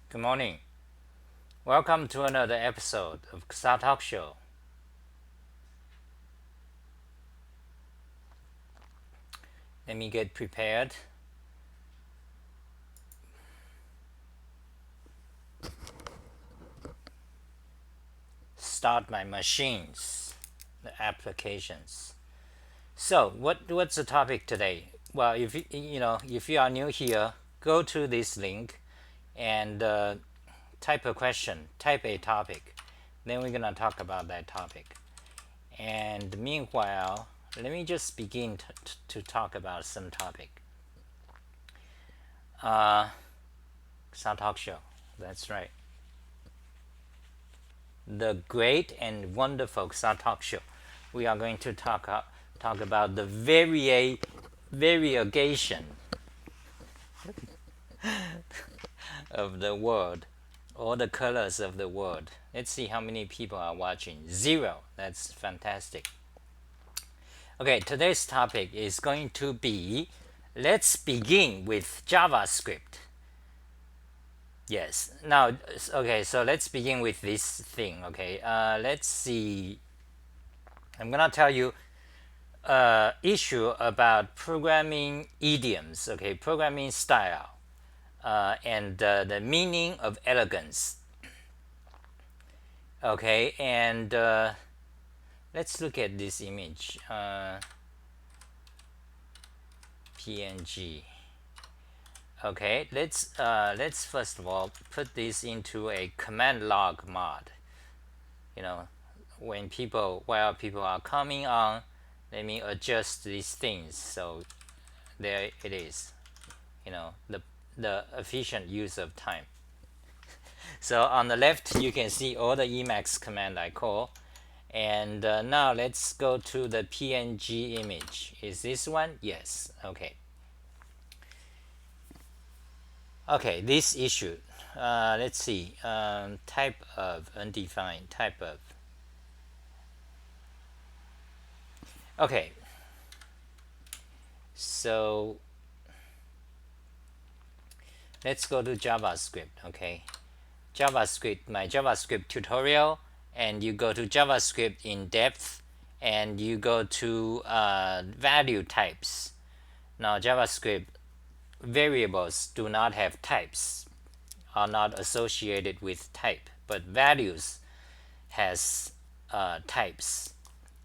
Good morning. Welcome to another episode of Xa Talk Show. Let me get prepared. Start my machines, the applications. So, what's the topic today? Well, if you are new here, go to this link and type a question, type a topic. Then we're gonna talk about that topic. And meanwhile, let me just begin to talk about some topic. Xa Talk Show. That's right. The great and wonderful Xa Talk Show. We are going to talk about the variegation of the world, all the colors of the world. Let's see how many people are watching. 0. That's fantastic. Okay, today's topic is going to be, let's begin with JavaScript. Yes. Now, okay, so let's begin with this thing. Okay, let's see. I'm gonna tell you issue about programming idioms. Okay, programming style, and the meaning of elegance. Okay, and let's look at this image. PNG. Okay, let's first of all put this into a command log mod. While people are coming on, let me adjust these things. So there it is. The efficient use of time. So on the left, you can see all the Emacs command I call. And now let's go to the PNG image. Is this one? Yes. Okay. Okay, this issue. Let's see. Type of undefined. Type of. Okay. So let's go to JavaScript. Okay. My JavaScript tutorial, and you go to JavaScript in depth, and you go to value types. Now, JavaScript variables do not have types, are not associated with type, but values has types,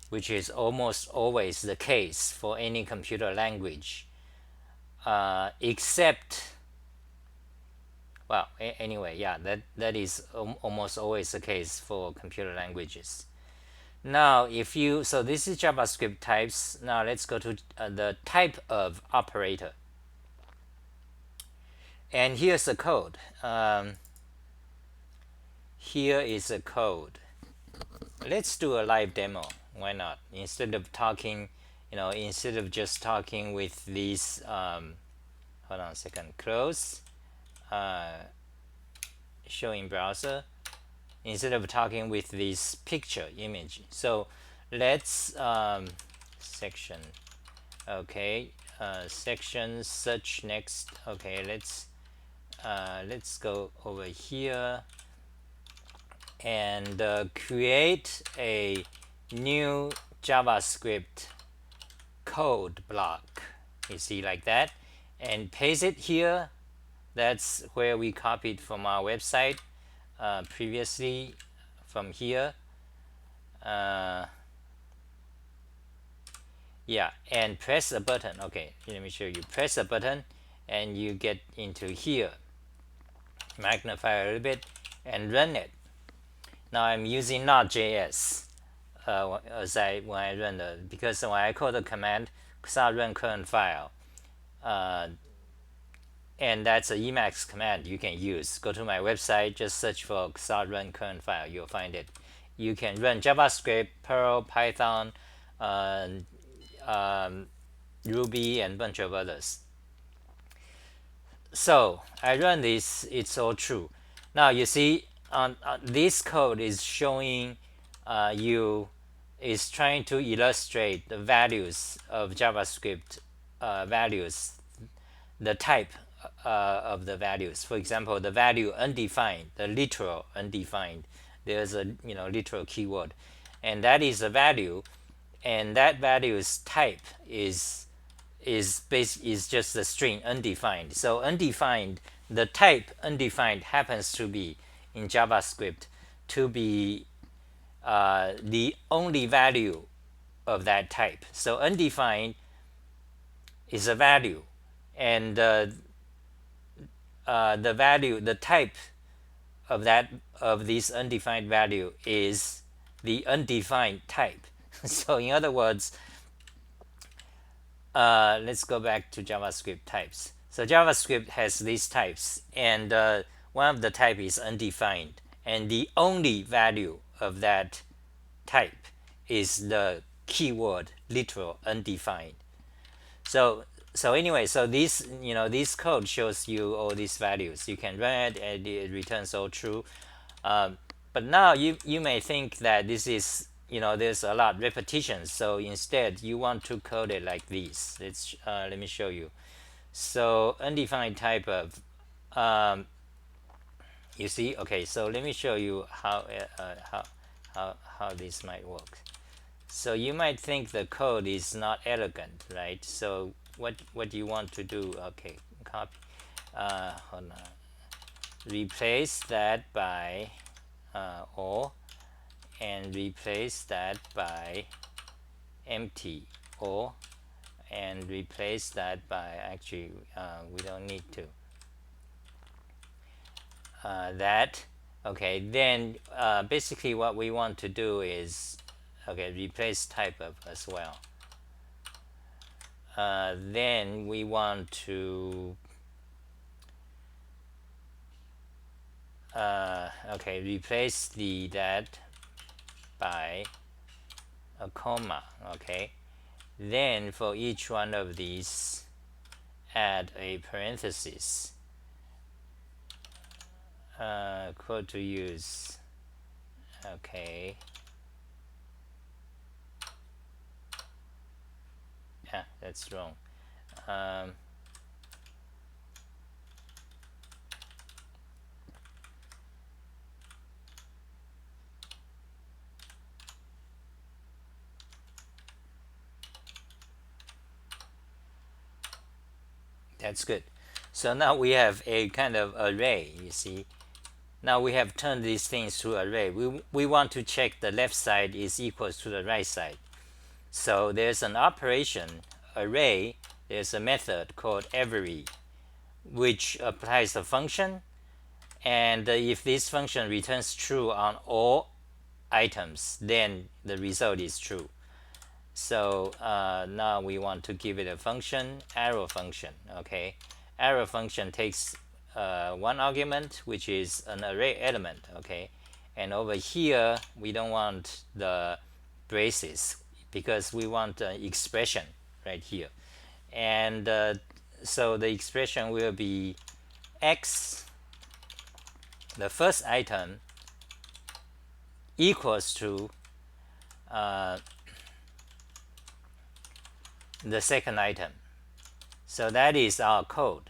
which is almost always the case for any computer language, except, well, anyway, yeah, that is almost always the case for computer languages. Now, so this is JavaScript types. Now let's go to the type of operator. And here's the code. Here is the code. Let's do a live demo. Why not? Instead of just talking with these, hold on a second, close, showing browser, instead of talking with this picture image. So let's section. Okay, section search next. Okay, let's go over here and create a new JavaScript code block. You see, like that, and paste it here. That's where we copied from our website previously, from here. Yeah, and press a button. Okay, let me show you. Press a button and you get into here. Magnify a little bit and run it. Now I'm using Node.js when I run because when I call the command xa run current file, and that's a Emacs command you can use. Go to my website, just search for xa run current file, you'll find it. You can run JavaScript, Perl, Python, Ruby, and a bunch of others. So I run this, it's all true. Now you see, this code is showing is trying to illustrate the values of JavaScript values, the type of the values. For example, the value undefined, the literal undefined, there's a literal keyword, and that is a value, and that value's type is just the string undefined. So undefined, the type undefined happens to be in JavaScript to be the only value of that type. So undefined is a value, and the value, the type of this undefined value is the undefined type. So in other words, let's go back to JavaScript types. So JavaScript has these types, and one of the type is undefined, and the only value of that type is the keyword literal undefined. So anyway, so this code shows you all these values. You can run it and it returns all true. But now you may think that this is, there's a lot of repetitions, so instead you want to code it like this. Let me show you. So undefined type of, you see, okay, so let me show you how this might work. So you might think the code is not elegant, right? So what you want to do, okay, copy, hold on, replace that by or, and replace that by empty or, and replace that by, actually we don't need to, that. Okay, then basically what we want to do is, okay, replace type of as well. Then we want to okay, replace that by a comma. Okay, then for each one of these add a parenthesis, code to use. Okay, yeah, that's wrong. That's good. So now we have a kind of array, you see. Now we have turned these things to array. We want to check the left side is equals to the right side. So there's an operation, array, there's a method called every, which applies a function, and if this function returns true on all items, then the result is true. So now we want to give it a function, arrow function. Okay, arrow function takes one argument, which is an array element. Okay, and over here we don't want the braces because we want an expression right here, and so the expression will be x, the first item, equals to the second item. So that is our code.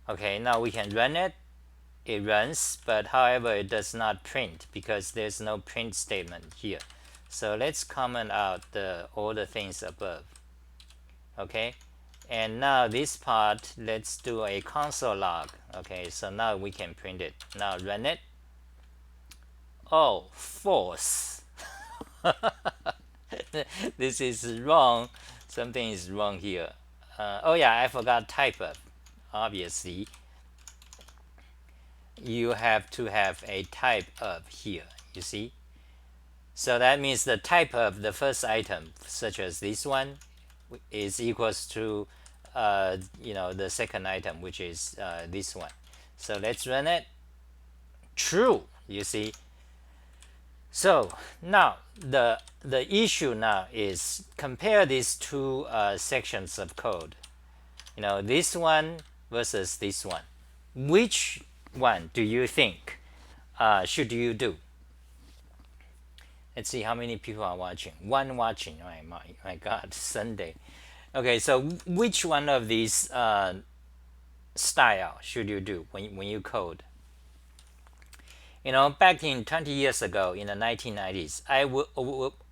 Okay, now we can run it. It runs, but however it does not print because there's no print statement here. So let's comment out all the things above. Okay, and now this part, let's do a console log. Okay, so now we can print it. Now run it. Oh, false. This is wrong. Something is wrong here. Oh yeah, I forgot type of. Obviously, you have to have a type of here, you see. So that means the type of the first item, such as this one, is equals to the second item, which is this one. So let's run it. True, you see. So now the issue now is compare these two sections of code. This one versus this one. Which one do you think should you do? Let's see how many people are watching. One watching. Oh my God, Sunday. Okay, so which one of these style should you do when you code? Back in 20 years ago, in the 1990s,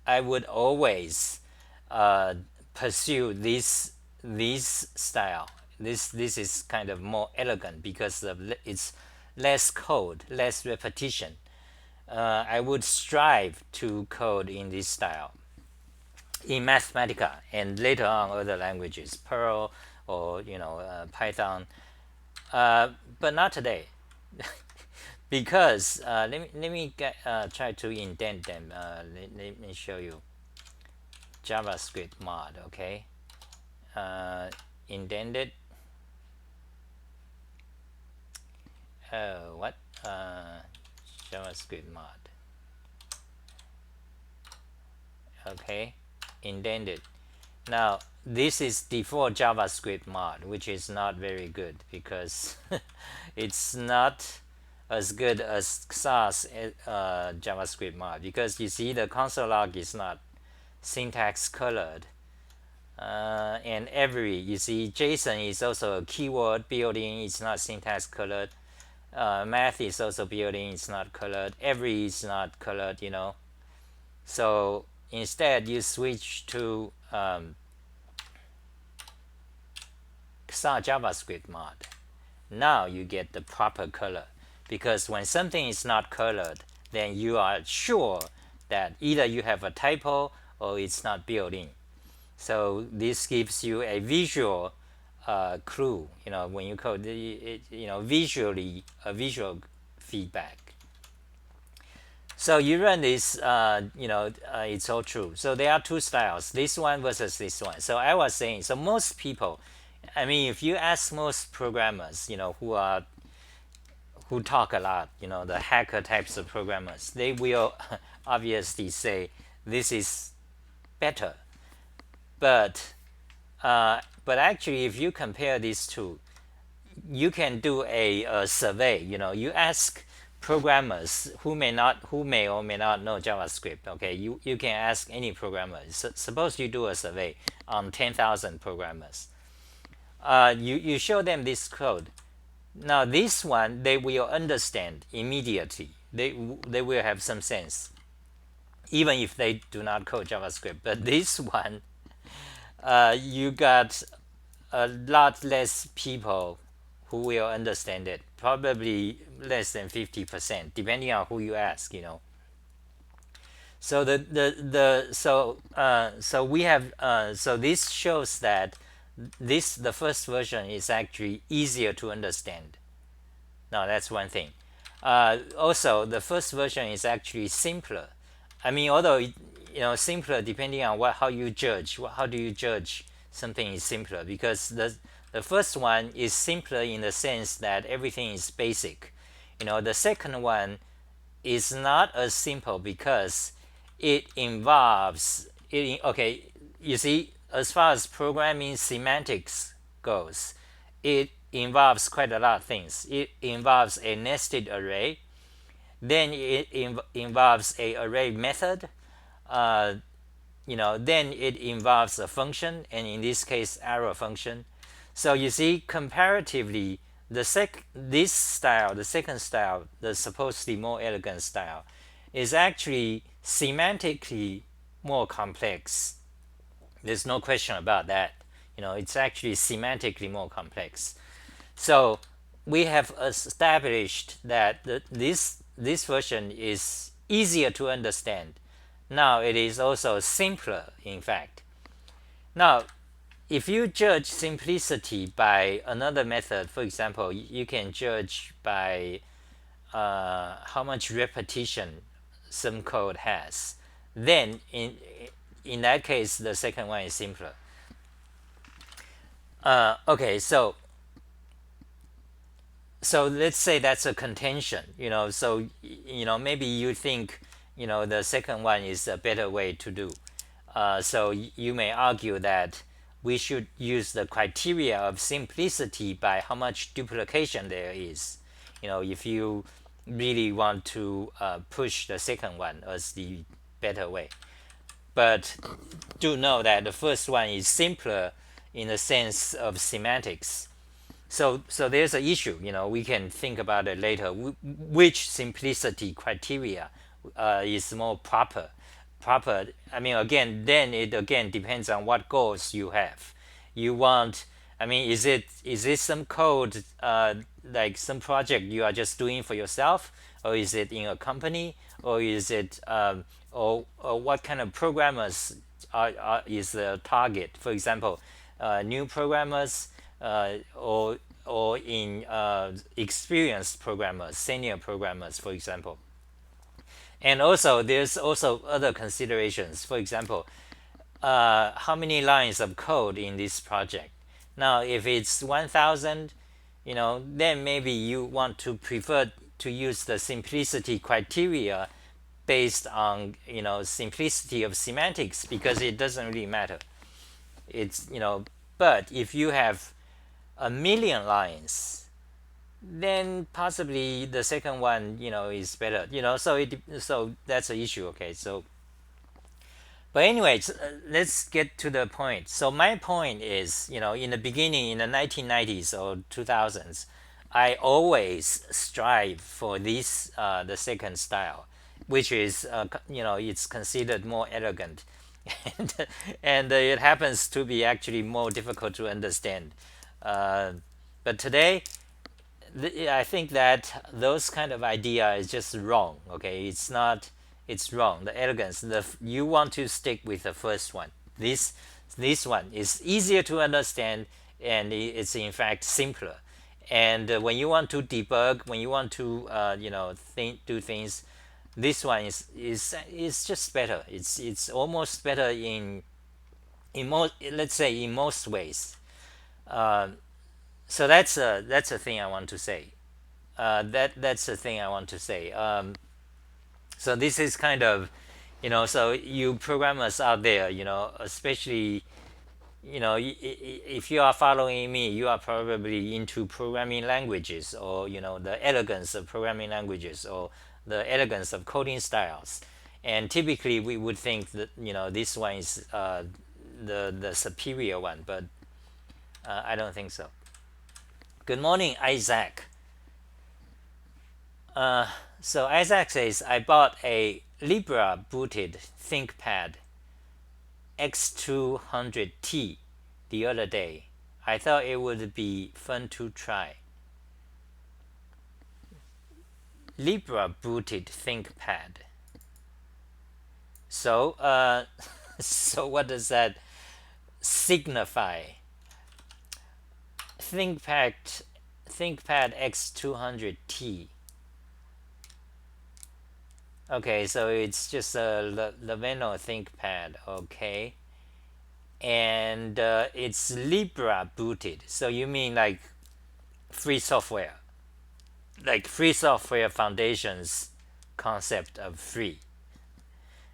I would always pursue this style. This is kind of more elegant because it's less code, less repetition. I would strive to code in this style in Mathematica and later on other languages, Perl or Python, but not today. Because let me try to indent them. Let me show you JavaScript mod. Okay, indented. What JavaScript mod? Okay, indented. Now this is default JavaScript mod, which is not very good because it's not as good as SAS JavaScript mod, because you see the console log is not syntax colored, and you see JSON is also a keyword built-in, it's not syntax colored. Math is also built-in, it's not colored. Every is not colored, so instead you switch to XAR JavaScript mod. Now you get the proper color, because when something is not colored, then you are sure that either you have a typo or it's not built in. So this gives you a visual clue, when you code visually, a visual feedback. So you run this, it's all true. So there are two styles, this one versus this one. So I was saying, so most people, if you ask most programmers, who talk a lot, the hacker types of programmers, they will obviously say this is better. But actually, if you compare these two, you can do a survey. You ask programmers who may or may not know JavaScript. Okay, you can ask any programmer. Suppose you do a survey on 10,000 programmers. You show them this code. Now this one they will understand immediately. They will have some sense, even if they do not code JavaScript. But this one, you got a lot less people who will understand it. Probably less than 50%, depending on who you ask. So so we have so this shows that the first version is actually easier to understand. Now that's one thing. Also, the first version is actually simpler. Although simpler depending on how you judge. How do you judge something is simpler? Because the first one is simpler in the sense that everything is basic. The second one is not as simple because it involves okay. You see, as far as programming semantics goes, it involves quite a lot of things. It involves a nested array, then it involves a array method, then it involves a function, and in this case arrow function. So you see, comparatively, this style, the second style, the supposedly more elegant style, is actually semantically more complex. There's no question about that. It's actually semantically more complex. So we have established that this version is easier to understand. Now it is also simpler, in fact. Now, if you judge simplicity by another method, for example, you can judge by how much repetition some code has. Then in that case, the second one is simpler. Okay, so let's say that's a contention. So maybe you think the second one is a better way to do. So you may argue that we should use the criteria of simplicity by how much duplication there is. If you really want to push the second one as the better way. But do know that the first one is simpler in the sense of semantics. So there's an issue. We can think about it later. Which simplicity criteria is more proper? I mean, again, then it again depends on what goals you have. You want, I mean, is it some code, like some project you are just doing for yourself, or is it in a company, or is it or what kind of programmers is the target? For example, new programmers, or in experienced programmers, senior programmers, for example. And also, there's also other considerations. For example, how many lines of code in this project? Now, if it's 1,000, then maybe you want to prefer to use the simplicity criteria based on simplicity of semantics, because it doesn't really matter. It's but if you have a million lines, then possibly the second one is better. So that's an issue. Okay, so but anyways, let's get to the point. So my point is, in the beginning, in the 1990s or 2000s, I always strive for this, the second style, which is, it's considered more elegant, and it happens to be actually more difficult to understand. Uh, but today, I think that those kind of idea is just wrong. Okay, it's not. It's wrong. The elegance. You want to stick with the first one. This one is easier to understand, and it's in fact simpler. And when you want to debug, when you want to do things, this one is just better. It's almost better in most, let's say, in most ways. So that's a thing I want to say. That's the thing I want to say. So this is kind of, so you programmers out there, especially, if you are following me, you are probably into programming languages, or the elegance of programming languages, or the elegance of coding styles. And typically we would think that this one is the superior one, but I don't think so. Good morning, Isaac. So Isaac says, I bought a Libra booted ThinkPad X200T the other day. I thought it would be fun to try. Libra booted ThinkPad. So, so what does that signify? ThinkPad X200T. Okay, so it's just a Lenovo ThinkPad. Okay, and it's Libra booted. So you mean like free software, like free software foundations concept of free,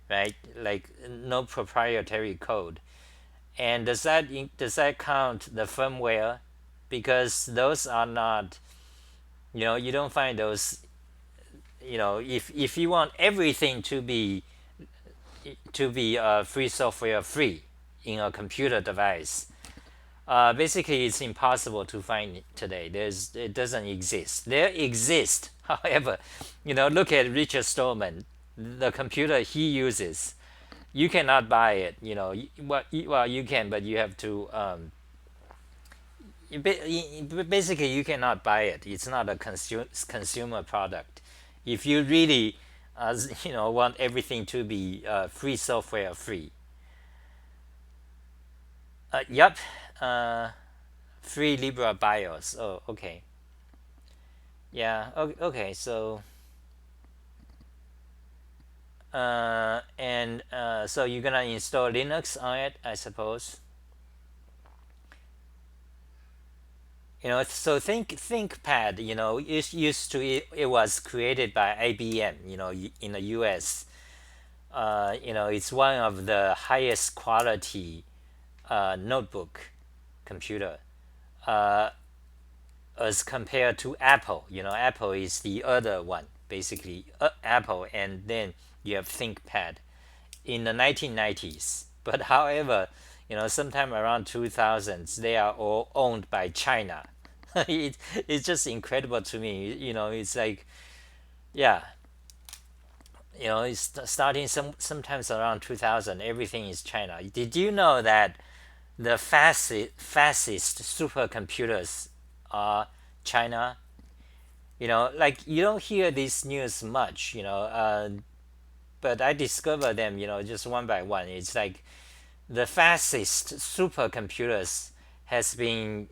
right? Like no proprietary code. And does that count the firmware? Because those are not, you don't find those. If you want everything to be free software free in a computer device, basically it's impossible to find it today. It doesn't exist. There exists, however, look at Richard Stallman, the computer he uses. You cannot buy it. Well, you can, but you have to. Basically, you cannot buy it. It's not a consumer product. If you really, want everything to be free software free. Yep. Free Libra BIOS. Oh, okay. Yeah. Okay. So. And so you're gonna install Linux on it, I suppose. So ThinkPad, it was created by IBM, in the US. It's one of the highest quality notebook computer, as compared to Apple. Apple is the other one, basically, Apple, and then you have ThinkPad in the 1990s. But however, sometime around 2000s, they are all owned by China. It's just incredible to me. It's like, yeah, it's starting sometimes around 2000. Everything is China. Did you know that the fastest supercomputers are China? Like you don't hear this news much. But I discovered them. Just one by one. It's like the fastest supercomputers has been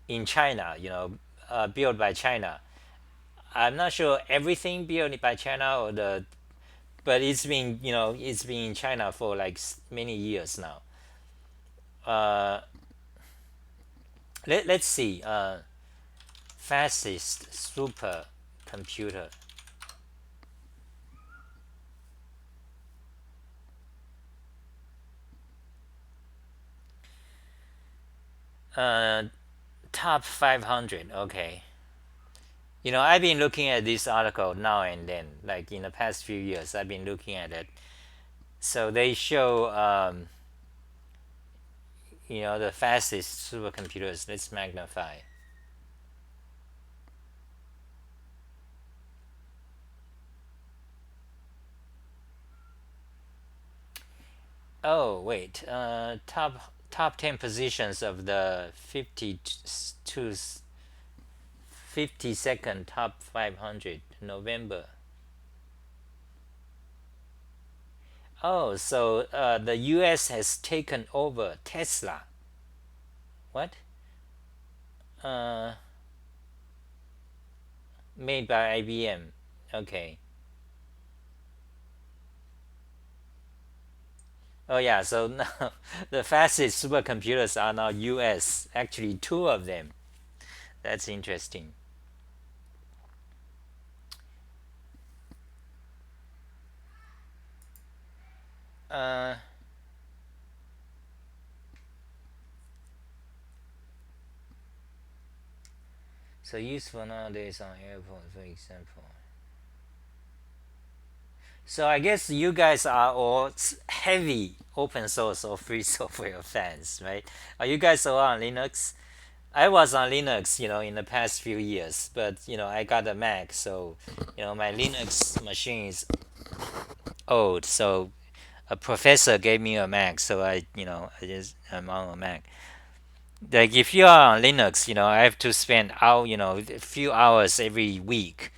in China. Built by China. I'm not sure everything built by China but it's been in China for like many years now. Uh, let's see. Fastest supercomputer. Uh, Top 500. Okay. I've been looking at this article now and then. Like in the past few years, I've been looking at it. So they show, the fastest supercomputers. Let's magnify. Oh wait, top 10 positions of the 52nd top 500 November. Oh, so the U.S. has taken over Tesla. What? Uh, Made by IBM. Okay. Oh yeah, so now the fastest supercomputers are now U.S. Actually, two of them. That's interesting. Uh, so useful nowadays on airport, for example. So I guess you guys are all heavy open source or free software fans, right? Are you guys all on Linux? I was on Linux, in the past few years, but I got a Mac, so my Linux machine is old. So a professor gave me a Mac, so I'm on a Mac. Like if you are on Linux, I have to spend a few hours every week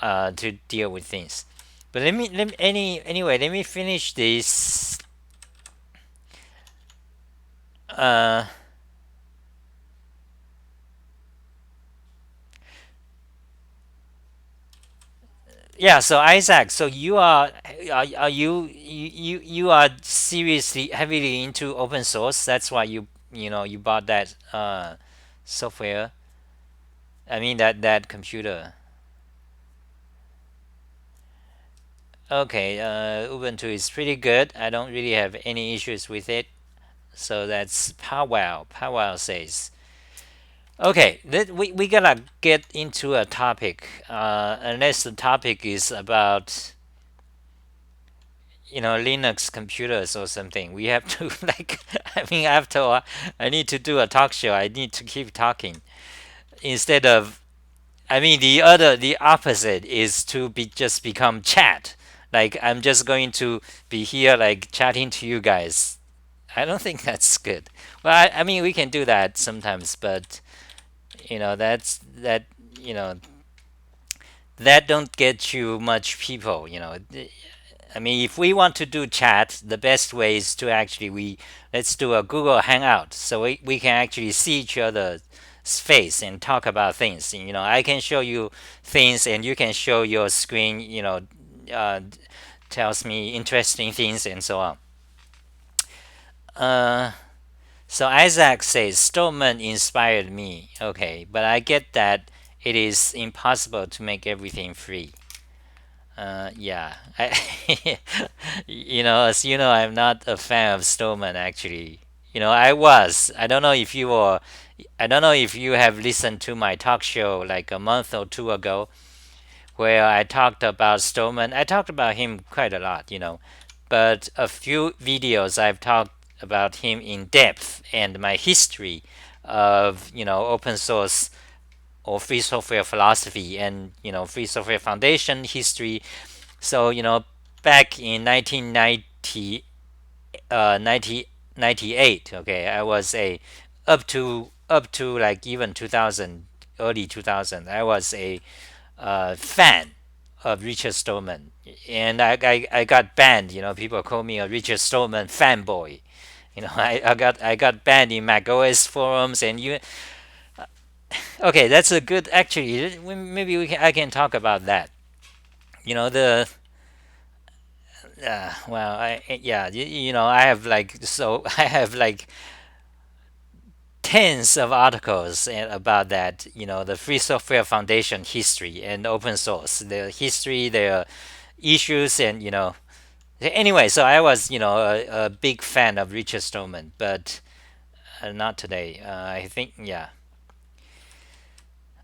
to deal with things. But anyway, let me finish this. Uh, yeah. So Isaac, so are you are seriously heavily into open source? That's why you bought that software. I mean that computer. Okay. Ubuntu is pretty good. I don't really have any issues with it. So that's Powwow. Powwow says. Okay, we gotta get into a topic. Unless the topic is about Linux computers or something, we have to like. I mean, after all, I need to do a talk show. I need to keep talking instead of. I mean, the opposite is to just become chat. Like I'm just going to be here like chatting to you guys. I don't think that's good. Well, I mean, we can do that sometimes, but that's you know that don't get you much people. I mean, if we want to do chat, the best way is to actually we let's do a Google Hangout so we can actually see each other's face and talk about things. I can show you things and you can show your screen. Uh, Tells me interesting things and so on. uh, So Isaac says Stallman inspired me. Okay, but I get that it is impossible to make everything free. Yeah, as you know, I'm not a fan of Stallman actually. I was. I don't know if you were. I don't know if you have listened to my talk show like a month or two ago, where I talked about Stallman. I talked about him quite a lot. But a few videos I've talked about him in depth and my history of open source or free software philosophy and free software foundation history. So back in 1990, 1998. Okay, I was a up to like even 2000, early 2000. I was a fan of Richard Stallman, and I got banned. People call me a Richard Stallman fanboy. I got banned in macOS forums, and you. Okay, that's a good. Actually, maybe I can talk about that. The well, yeah, I have like I have like tens of articles about that. The Free Software Foundation history and open source, the history, their issues, and Anyway, so I was a big fan of Richard Stallman, but not today. I think yeah.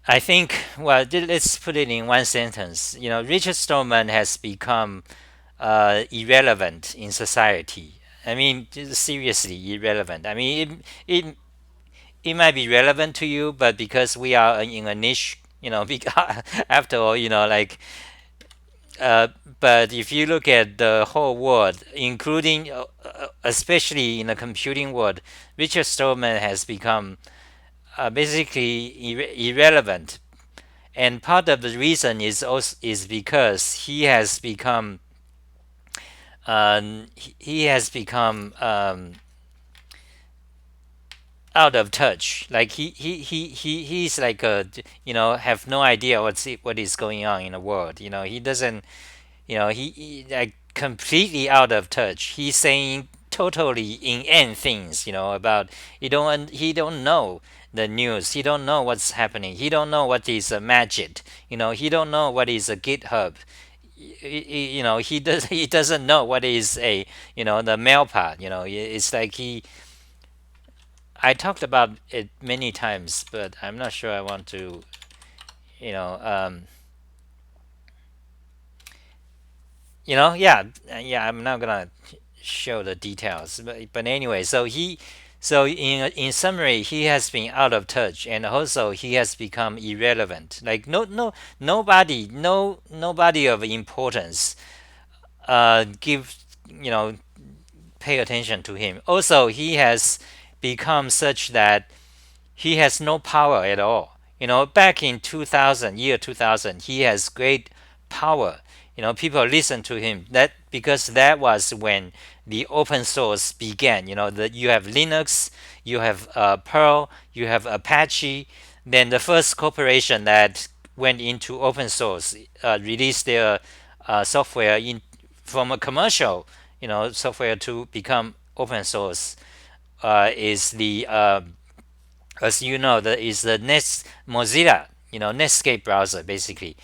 I think, well, let's put it in one sentence. Richard Stallman has become irrelevant in society. I mean, seriously irrelevant. I mean, it might be relevant to you, but because we are in a niche, after all, like, uh, but if you look at the whole world, including, especially in the computing world, Richard Stallman has become basically irrelevant. And part of the reason is because he has become out of touch. Like he's like have no idea what is going on in the world. He doesn't. He like completely out of touch. He's saying totally inane things. About he don't know the news. He don't know what's happening. He don't know what is a magic. He don't know what is a GitHub. He doesn't know what is a the mailpad. It's like I talked about it many times, but I'm not sure I want to, you know, um, yeah. I'm not gonna show the details, but anyway. So in summary, he has been out of touch, and also he has become irrelevant. Like nobody of importance give you know pay attention to him. Also, he has become such that he has no power at all. Back in 2000, year 2000, he has great power. People listen to him. That because that was when the open source began. That you have Linux, you have Perl, you have Apache. Then the first corporation that went into open source released their software from a commercial, software to become open source. Is the as you know, that is the Mozilla, Netscape browser basically.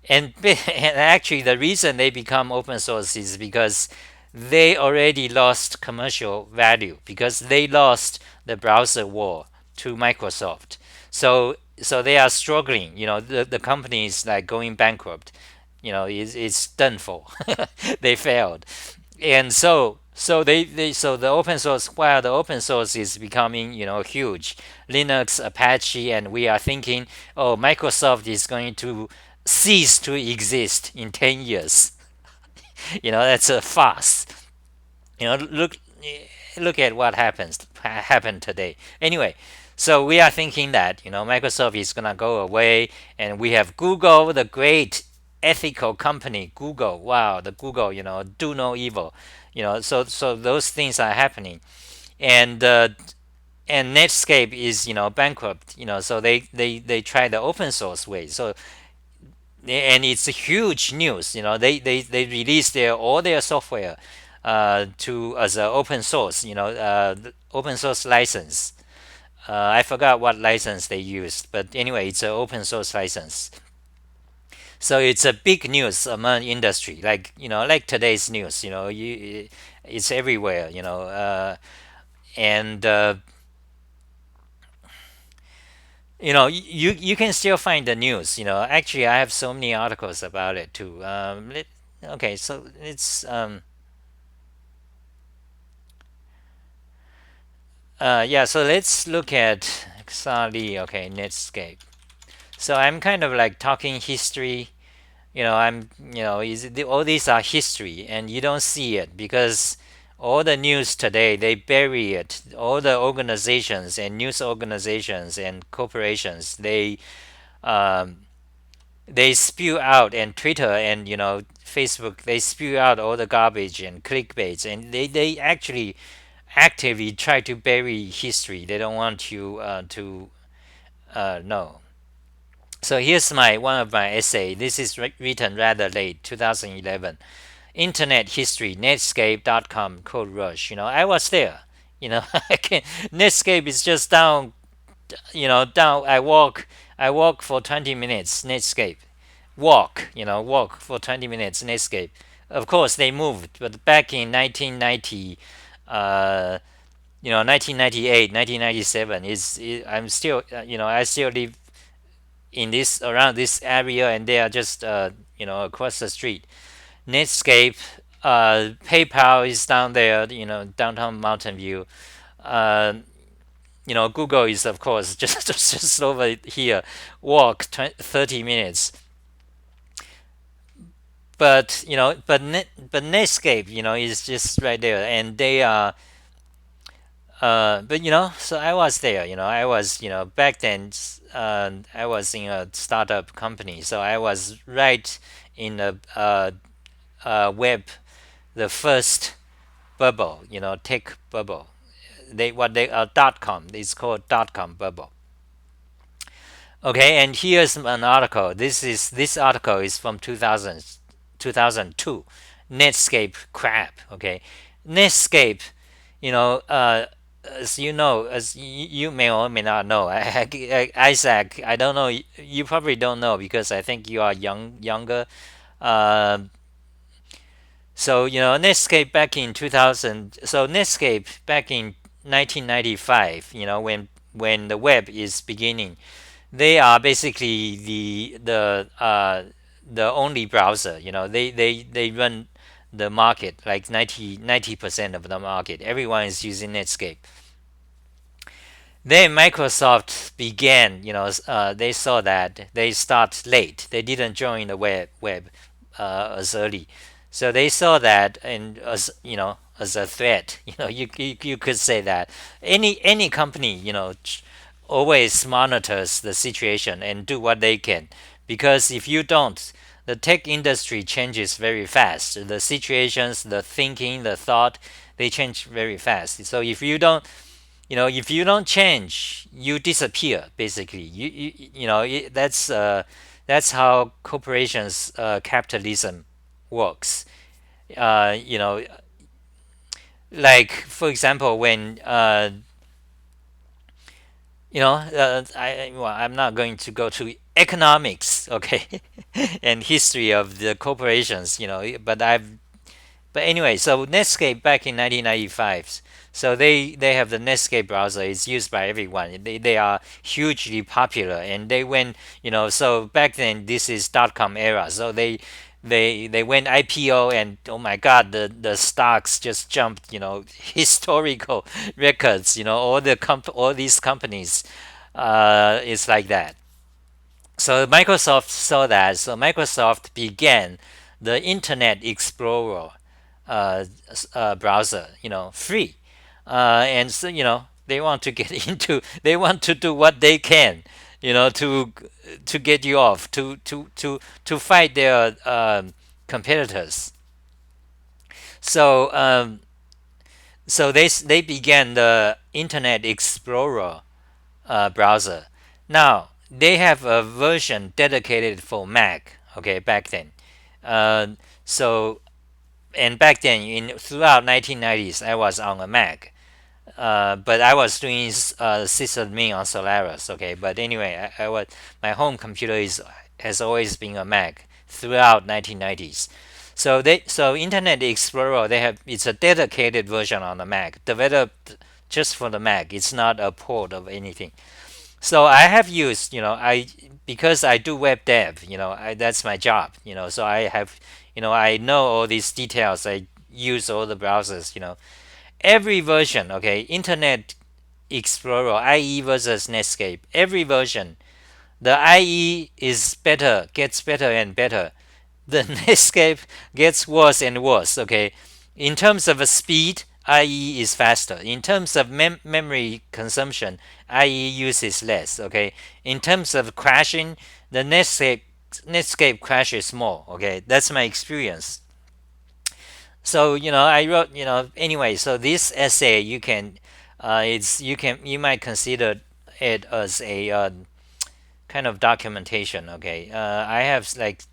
And actually, the reason they become open source is because they already lost commercial value because they lost the browser war to Microsoft. So they are struggling. The company is like going bankrupt. It's done for. They failed, and so the open source, while the open source is becoming huge, Linux, Apache, and we are thinking, oh, Microsoft is going to cease to exist in 10 years. That's a farce. Look at what happened today. Anyway, so we are thinking that Microsoft is gonna go away, and we have Google, the great ethical company. Google, wow, the Google, do no evil. So those things are happening, and Netscape is bankrupt. So they try the open source way. So and it's a huge news. They release all their software to as a open source. Open source license. I forgot what license they used, but anyway, it's an open source license. So it's a big news among industry, like today's news. It's everywhere. And you can still find the news. Actually, I have so many articles about it too. Okay, so it's yeah. So let's look at Sali, okay, Netscape. So I'm kind of like talking history. I'm, all these are history, and you don't see it because all the news today they bury it. All the organizations and news organizations and corporations um, they spew out, and Twitter and Facebook, they spew out all the garbage and clickbaits, and they actually actively try to bury history. They don't want you to know. So here's my one of my essay. This is written rather late, 2011. Internet history, Netscape.com, Code Rush. I was there. I can, Netscape is just down. Down. I walk for 20 minutes. Netscape. Walk for 20 minutes. Netscape. Of course, they moved, but back in 1990, 1998, 1997 I'm still, I still live in this around this area, and they are just across the street. Netscape, PayPal is down there, downtown Mountain View. Uh, Google is of course just over here. Walk 30 minutes. But Netscape, is just right there, and they are. But so I was there. I was, back then. I was in a startup company, so I was right in the web, the first bubble, tech bubble. They dot com. It's called dot com bubble. Okay, and here's an article. This article is from 2002. Netscape crap. Okay, Netscape. You know, as you may or may not know, Isaac. I don't know. You probably don't know because I think you are younger. Uh, so Netscape back in 2000. So Netscape back in 1995. When the web is beginning, they are basically the only browser. They run the market, like 90% of the market. Everyone is using Netscape. Then Microsoft began. They saw that they start late. They didn't join the web as early, so they saw that, and as a threat. You could say that any company always monitors the situation and do what they can, because if you don't, the tech industry changes very fast. The situations, the thinking, the thought, they change very fast. So if you don't change, you disappear. Basically, that's how corporations, capitalism works. Uh, you know, like for example, when I'm not going to go to economics, okay, and history of the corporations, but anyway, so Netscape back in 1995. So they have the Netscape browser. It's used by everyone. They are hugely popular, and they went, so back then this is .com era. So they went IPO, and oh my God, the stocks just jumped, historical records. All these companies, it's like that. So Microsoft saw that. So Microsoft began the Internet Explorer browser, free, and so they want to get into, they want to do what they can, to get you off, to fight their competitors. So they began the Internet Explorer browser. Now they have a version dedicated for Mac. Okay, back then. Uh, so and back then, throughout 1990s, I was on a Mac, but I was doing sysadmin on Solaris. Okay, but anyway, I was, my home computer has always been a Mac throughout 1990s. So Internet Explorer, it's a dedicated version on the Mac, developed just for the Mac. It's not a port of anything. So I have used, because I do web dev, that's my job, so I have, I know all these details. I use all the browsers, every version. Okay, Internet Explorer, IE versus Netscape. Every version, the IE is better, gets better and better. The Netscape gets worse and worse. Okay, in terms of speed, IE is faster. In terms of memory consumption, IE uses less. Okay, in terms of crashing, the Netscape crashes more. Okay, that's my experience. So I wrote anyway. So this essay you can, you might consider it as a kind of documentation. Okay, I have like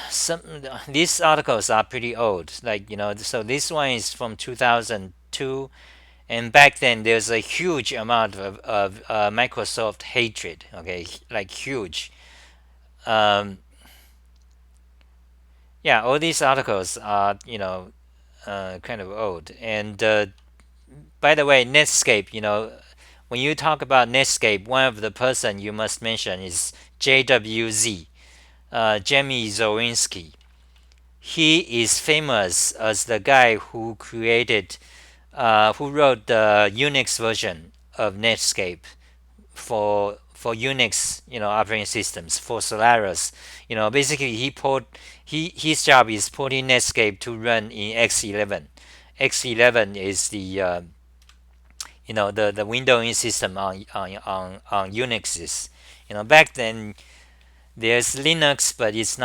some these articles are pretty old. Like so this one is from 2002, and back then there's a huge amount of Microsoft hatred. Okay, like huge. Um, yeah, all these articles are kind of old. And by the way, Netscape. When you talk about Netscape, one of the person you must mention is JWZ, Jamie Zawinski. He is famous as the guy who wrote the Unix version of Netscape for Unix, operating systems for Solaris. Basically his job is porting Netscape to run in X11. X11 is the windowing system on Unixes. Back then there's Linux, but it's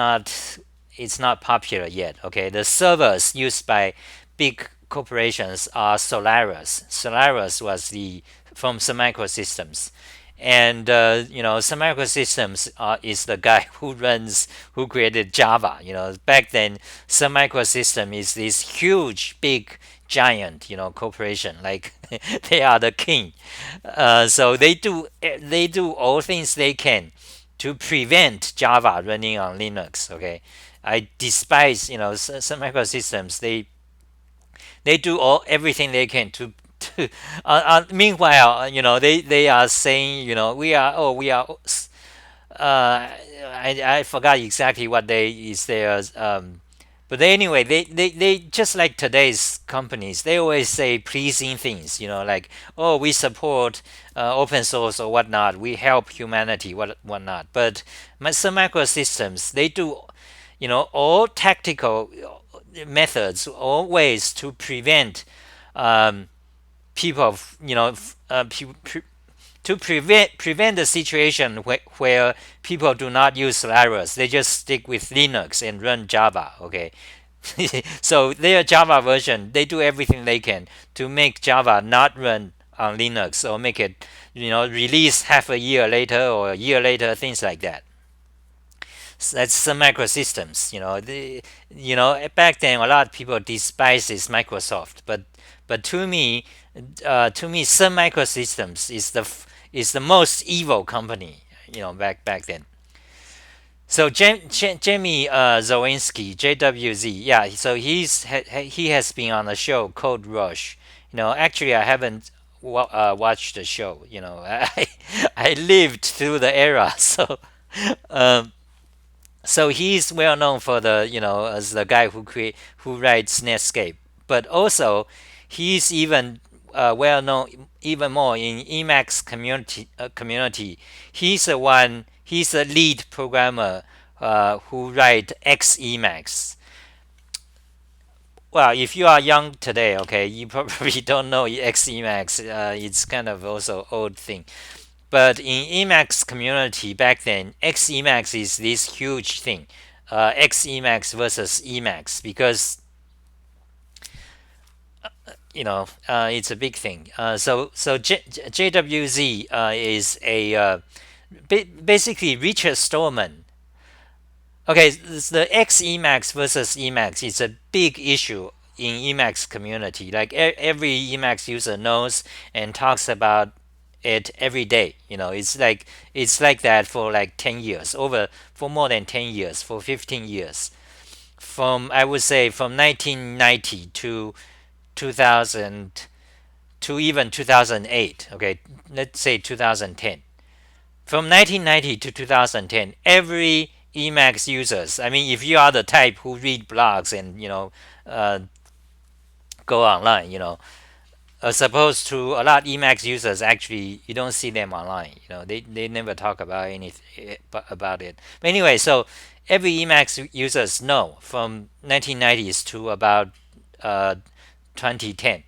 not popular yet. Okay, the servers used by big corporations are Solaris. Solaris was the from Sun Microsystems, and Sun Microsystems is the guy who created Java. Back then Sun Microsystem is this huge, big, giant, corporation. Like they are the king. So they do all things they can to prevent Java running on Linux. Okay, I despise some microsystems. They do everything they can meanwhile, they are saying, we are. I forgot exactly what they is there. But anyway, they just like today's companies. They always say pleasing things, like, oh, we support open source or whatnot. We help humanity, whatnot. But some microsystems, they do, all tactical methods or ways to prevent um, people, to prevent the situation where people do not use Solaris. They just stick with Linux and run Java. Okay, so their Java version, they do everything they can to make Java not run on Linux, or make it, release half a year later or a year later, things like that. So that's some microsystems. Back then a lot of people despises Microsoft, but to me, Sun Microsystems is the most evil company. Back then. So Jamie Zawinski, JWZ, yeah. So he has been on a show called Rush. Actually, I haven't watched the show. I lived through the era, um, so he's well known for as the guy who writes Netscape, but also he's even well known even more in Emacs community. He's the lead programmer who write xemacs. Well, if you are young today, okay, you probably don't know xemacs. It's kind of also old thing. But in Emacs community back then, xemacs is this huge thing. Xemacs versus Emacs, because it's a big thing. So JWZ is a basically Richard Stallman. Okay, the xemacs versus Emacs is a big issue in Emacs community. Like every Emacs user knows and talks about it every day. It's like that for like 10 years, for more than 10 years, for 15 years. I would say from 1990 to 2000 to even 2008. Okay, let's say 2010. From 1990 to 2010, every Emacs users. I mean, if you are the type who read blogs and uh, go online, as opposed to a lot of Emacs users, actually you don't see them online. They never talk about anything about it. But anyway, so every Emacs users know from 1990s to about uh, 2010.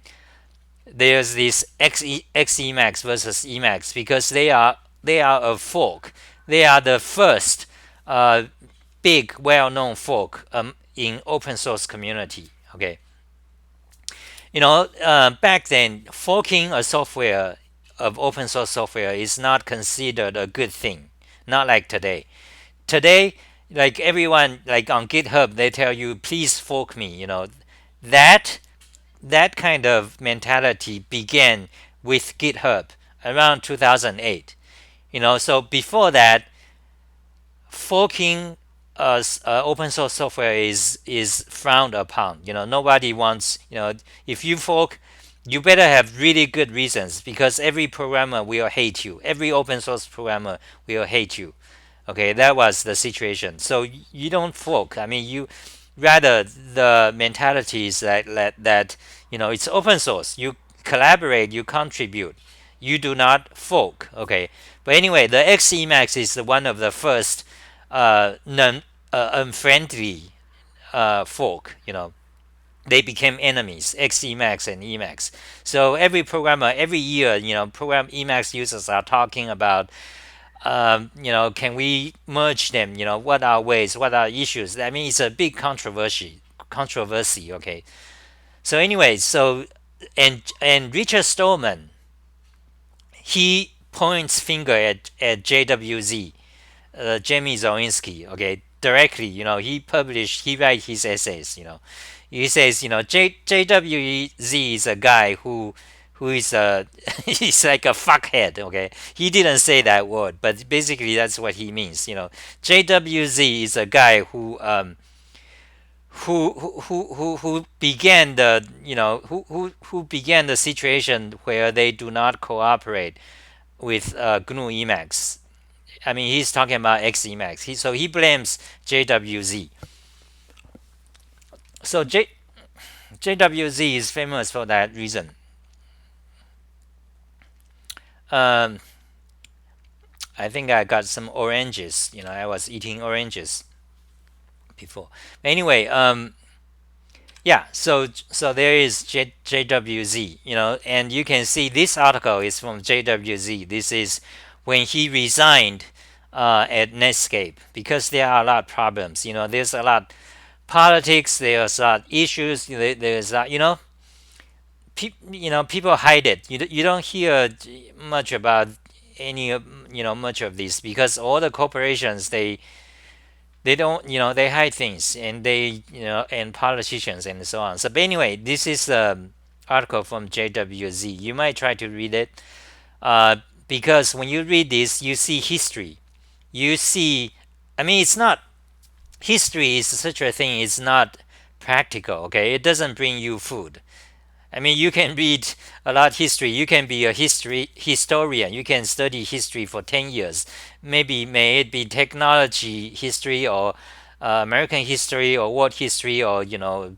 There's this Xemacs versus Emacs because they are a fork. They are the first uh, big, well-known fork in open source community. Okay, back then, forking a software of open source software is not considered a good thing. Not like today. Today, like everyone, like on GitHub, they tell you, please fork me. That that kind of mentality began with GitHub around 2008. So before that, forking open source software is frowned upon. Nobody wants. If you fork, you better have really good reasons because every programmer will hate you. Every open source programmer will hate you. Okay, that was the situation. So you don't fork. I mean, you rather the mentality is that it's open source. You collaborate, you contribute. You do not fork. Okay, but anyway, the xemacs is one of the first non unfriendly fork. They became enemies, xemacs and emacs. So every programmer, every year, program emacs users are talking about can we merge them? What are ways? What are issues? I mean, it's a big controversy. Controversy. Okay. So anyway, and Richard Stallman, he points finger at JWZ, Jamie Zawinski. Okay, directly. He write his essays. He says, JWZ is a guy who is a he's like a fuckhead. Okay, he didn't say that word, but basically that's what he means. JWZ is a guy who began the who began the situation where they do not cooperate with GNU Emacs. I mean, he's talking about xemacs. So he blames JWZ. So JWZ is famous for that reason. Um, I think I got some oranges. I was eating oranges before. Anyway, yeah. So there is JWZ. And you can see this article is from JWZ. This is when he resigned at Netscape because there are a lot of problems. There's a lot politics. There's a lot issues. There's people hide it. You don't hear much about any much of this because all the corporations they don't they hide things and they and politicians and so on. So but anyway, this is an article from JWZ. You might try to read it because when you read this, you see history. You see, I mean, it's not history is such a thing. It's not practical. Okay, it doesn't bring you food. I mean, you can read a lot of history. You can be a historian. You can study history for 10 years. Maybe may it be technology history or American history or world history or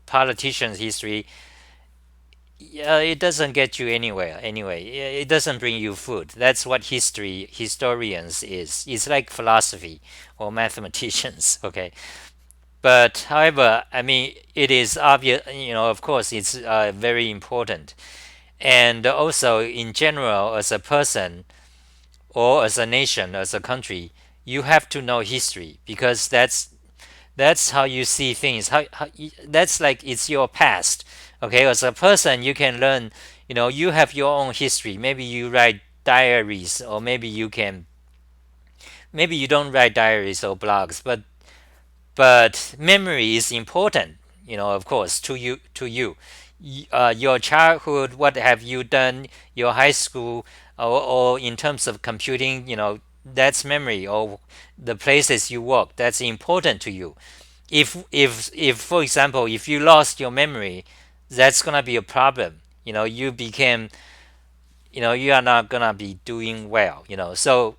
politicians history. It doesn't get you anywhere. Anyway, it doesn't bring you food. That's what historians is. It's like philosophy or mathematicians. Okay. But however, I mean, it is obvious. Of course, it's very important. And also, in general, as a person or as a nation, as a country, you have to know history because that's how you see things. That's like it's your past. Okay, as a person, you can learn. You have your own history. Maybe you write diaries, or maybe you don't write diaries or blogs, but memory is important. Of course, to you, your childhood, what have you done, your high school, or in terms of computing, that's memory, or the places you work, that's important to you. If for example, if you lost your memory, that's gonna be a problem. You became, you are not gonna be doing well. So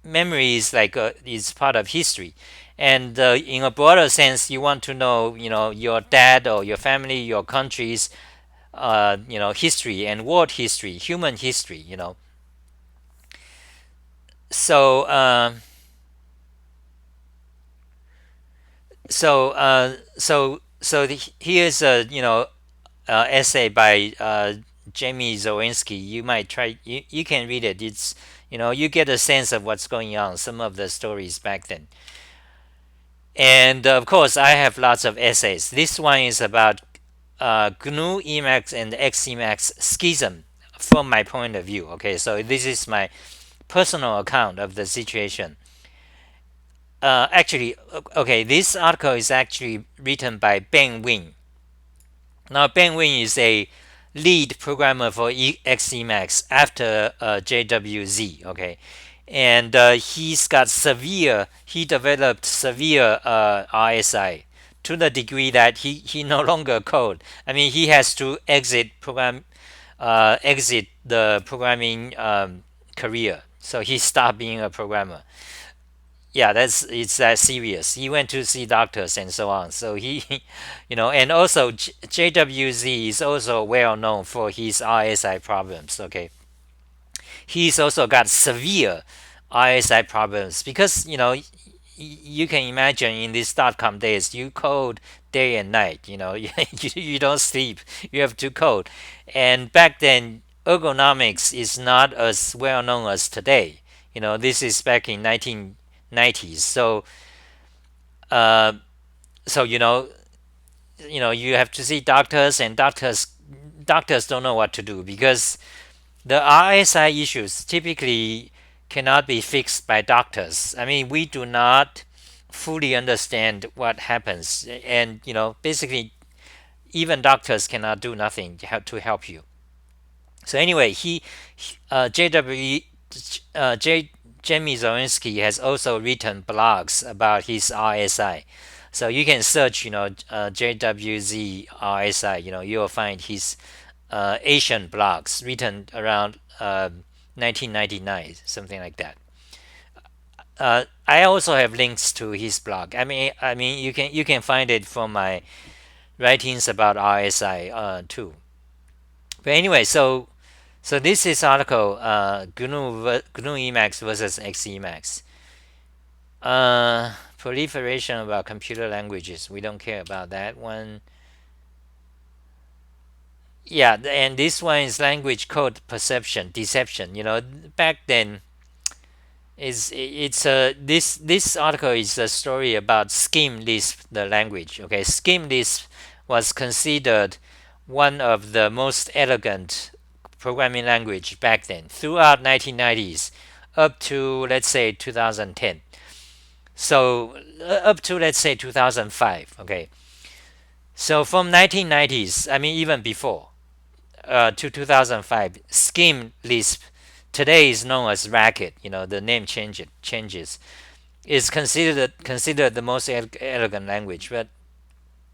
memory is like is part of history, and in a broader sense, you want to know, your dad or your family, your countries, history and world history, human history. So here's a essay by Jamie Zawinski. You might try. You can read it. It's you get a sense of what's going on. Some of the stories back then. And of course, I have lots of essays. This one is about GNU Emacs and xemacs schism from my point of view. Okay, so this is my personal account of the situation. Actually, okay, this article is actually written by Ben Wing. Now, Ben Wing is a lead programmer for xemacs after JWZ. Okay, and he developed severe RSI to the degree that he no longer code. I mean, he has to exit the programming career. So he stopped being a programmer. Yeah, it's that serious. He went to see doctors and so on. So and also JWZ is also well known for his RSI problems. Okay, he's also got severe RSI problems because you can imagine in these .com days you code day and night. You don't sleep. You have to code, and back then ergonomics is not as well known as today. This is back in 1990s. Uh, so you have to see doctors, and doctors don't know what to do because the RSI issues typically cannot be fixed by doctors. I mean, we do not fully understand what happens, and basically, even doctors cannot do nothing to help you. So anyway, JW Jamie Zawinski has also written blogs about his RSI. So you can search, JWZ RSI. You'll find his Asian blogs written around 1999, something like that. I also have links to his blog. I mean, you can find it from my writings about RSI too. But anyway, so this is article GNU Emacs versus xemacs. Proliferation about computer languages. We don't care about that one. Yeah, and this one is language code perception deception. Back then this article is a story about Scheme Lisp, the language. Okay, Scheme Lisp was considered one of the most elegant programming language back then throughout 1990s up to let's say 2010. So up to let's say 2005. Okay, so from 1990s, I mean even before to 2005, Scheme Lisp today is known as Racket. The name changes. Is considered the most elegant language, but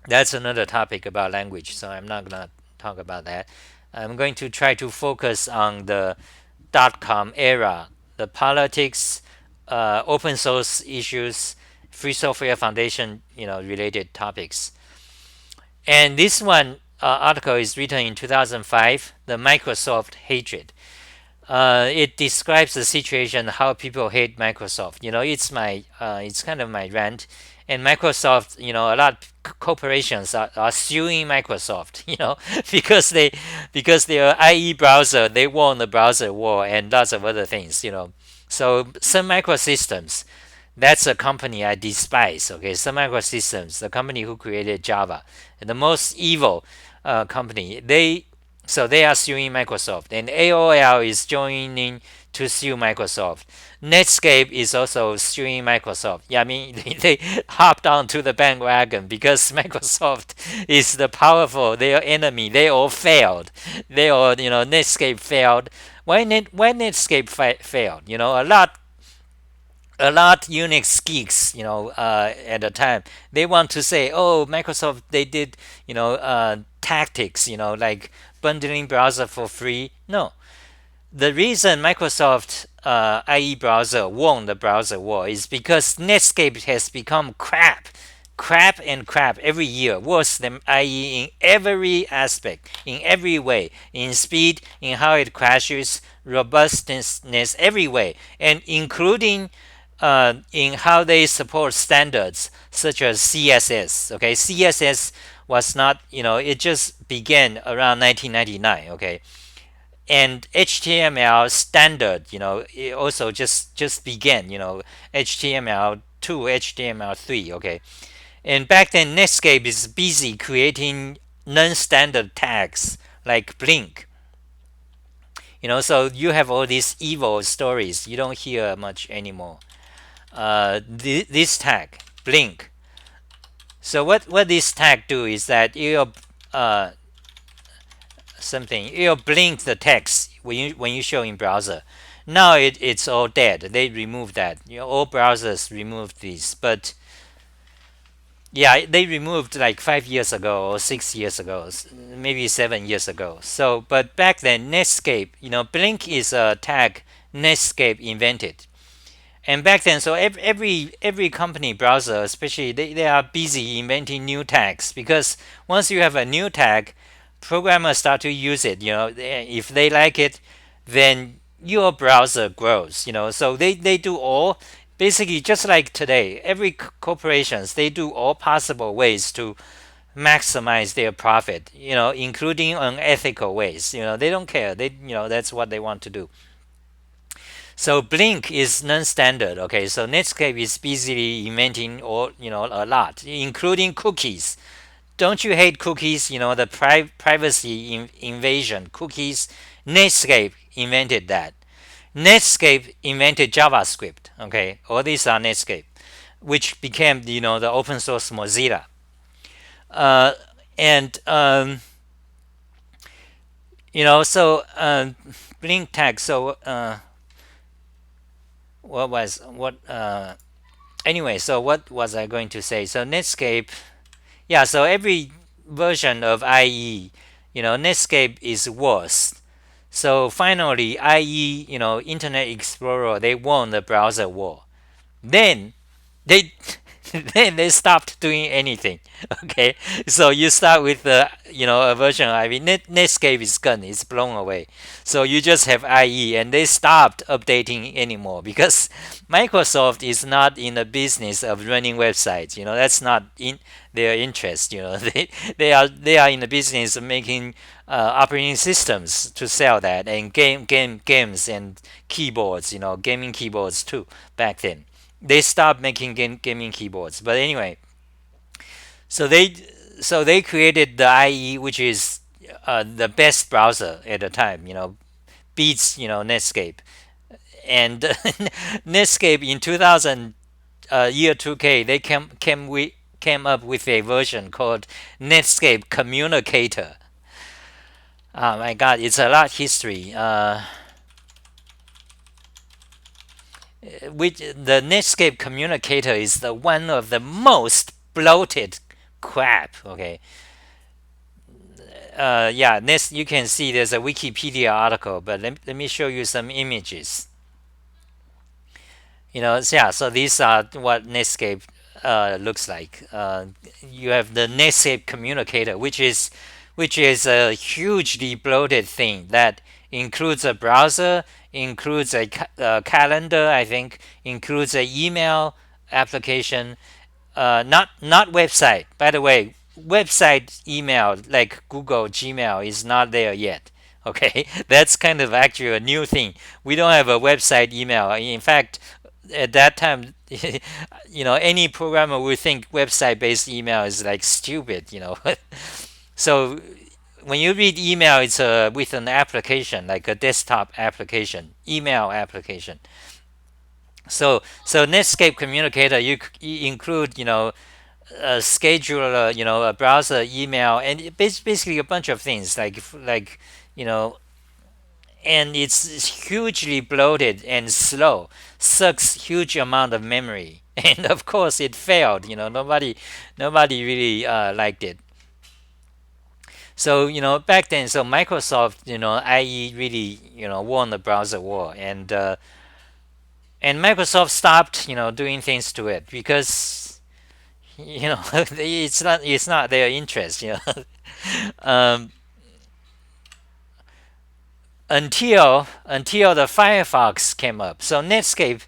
that's another topic about language. So I'm not gonna talk about that. I'm going to try to focus on the .com era, the politics, open source issues, free software foundation, related topics. And this one article is written in 2005, the Microsoft hatred. It describes the situation how people hate Microsoft. It's kind of my rant. And Microsoft, a lot of corporations are suing Microsoft, because their IE browser, they won the browser war and lots of other things. So Sun Microsystems, that's a company I despise. Okay, Sun Microsystems, the company who created Java, the most evil company. They are suing Microsoft, and AOL is joining to sue Microsoft. Netscape is also suing Microsoft. Yeah, I mean they hopped onto the bandwagon because Microsoft is the powerful, their enemy. They all failed. Netscape failed. Why Netscape failed? A lot Unix geeks, at the time, they want to say, oh, Microsoft, they did, tactics, like bundling browser for free. No, the reason Microsoft IE browser won the browser war is because Netscape has become crap. crap and crap every year, worse than IE in every aspect, in every way, in speed, in how it crashes, robustness, every way, and including in how they support standards such as CSS. Okay, CSS was not, it just began around 1999. Okay, and HTML standard, it also just began. HTML2, HTML3. Okay, and back then, Netscape is busy creating non-standard tags like blink. So you have all these evil stories. You don't hear much anymore. This tag, blink. So what this tag do is that uh, it'll blink the text when you show in browser. Now it's all dead. They removed that. All browsers removed this, but yeah, they removed like 5 years ago or 6 years ago, maybe 7 years ago. So, but back then, Netscape, Blink is a tag Netscape invented. And back then, so every company browser, especially, they are busy inventing new tags because once you have a new tag, programmers start to use it. If they like it, then your browser grows. So they do all basically just like today. Every corporations, they do all possible ways to maximize their profit. Including unethical ways. They don't care. That's what they want to do. So Blink is non-standard. Okay, so Netscape is busily inventing all a lot, including cookies. Don't you hate cookies? The privacy invasion cookies. Netscape invented that. Netscape invented JavaScript. Okay, all these are Netscape, which became the open source Mozilla. Uh, and so Blink tag. So what was what? Anyway, so what was I going to say? So Netscape, yeah. So every version of IE, Netscape is worse. So finally, IE, Internet Explorer, they won the browser war. Then they then they stopped doing anything. Okay, so you start with a version of IE. Netscape is gone, it's blown away. So you just have IE, and they stopped updating anymore because Microsoft is not in the business of running websites. That's not in their interest. They are in the business of making operating systems to sell that, and games and keyboards. Gaming keyboards too back then. They stopped making gaming keyboards. But anyway, so they created the IE, which is the best browser at the time. Beats Netscape, and Netscape in 2000 year 2K, they came up with a version called Netscape Communicator. Oh my God, it's a lot history. Which the Netscape Communicator is the one of the most bloated crap. Okay. Yeah, next you can see there's a Wikipedia article, but let me show you some images. Yeah, so these are what Netscape looks like. You have the Netscape Communicator, which is a hugely bloated thing that includes a browser, includes a calendar, I think, includes a email application, not website. By the way, website email like Google Gmail is not there yet. Okay, that's kind of actually a new thing. We don't have a website email. In fact, at that time, any programmer would think website-based email is like stupid. So when you read email, it's with an application like a desktop application, email application. So Netscape Communicator, you include a scheduler, a browser, email, and basically a bunch of things like you know, and it's hugely bloated and slow, sucks huge amount of memory, and of course it failed. Nobody really liked it. So back then, so Microsoft, IE really won the browser war, and Microsoft stopped doing things to it because it's not their interest. Um, until the Firefox came up. So Netscape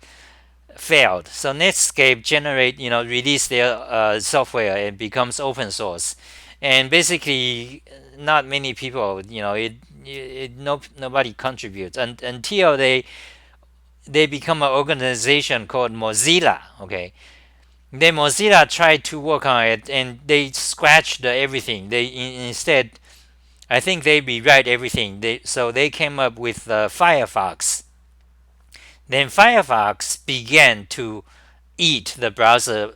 failed. So Netscape release their software and becomes open source, and basically not many people, nobody contributes until they become an organization called Mozilla. Okay, then Mozilla tried to work on it and they scratched everything. Instead, I think they rewrite everything. So they came up with Firefox. Then Firefox began to eat the browser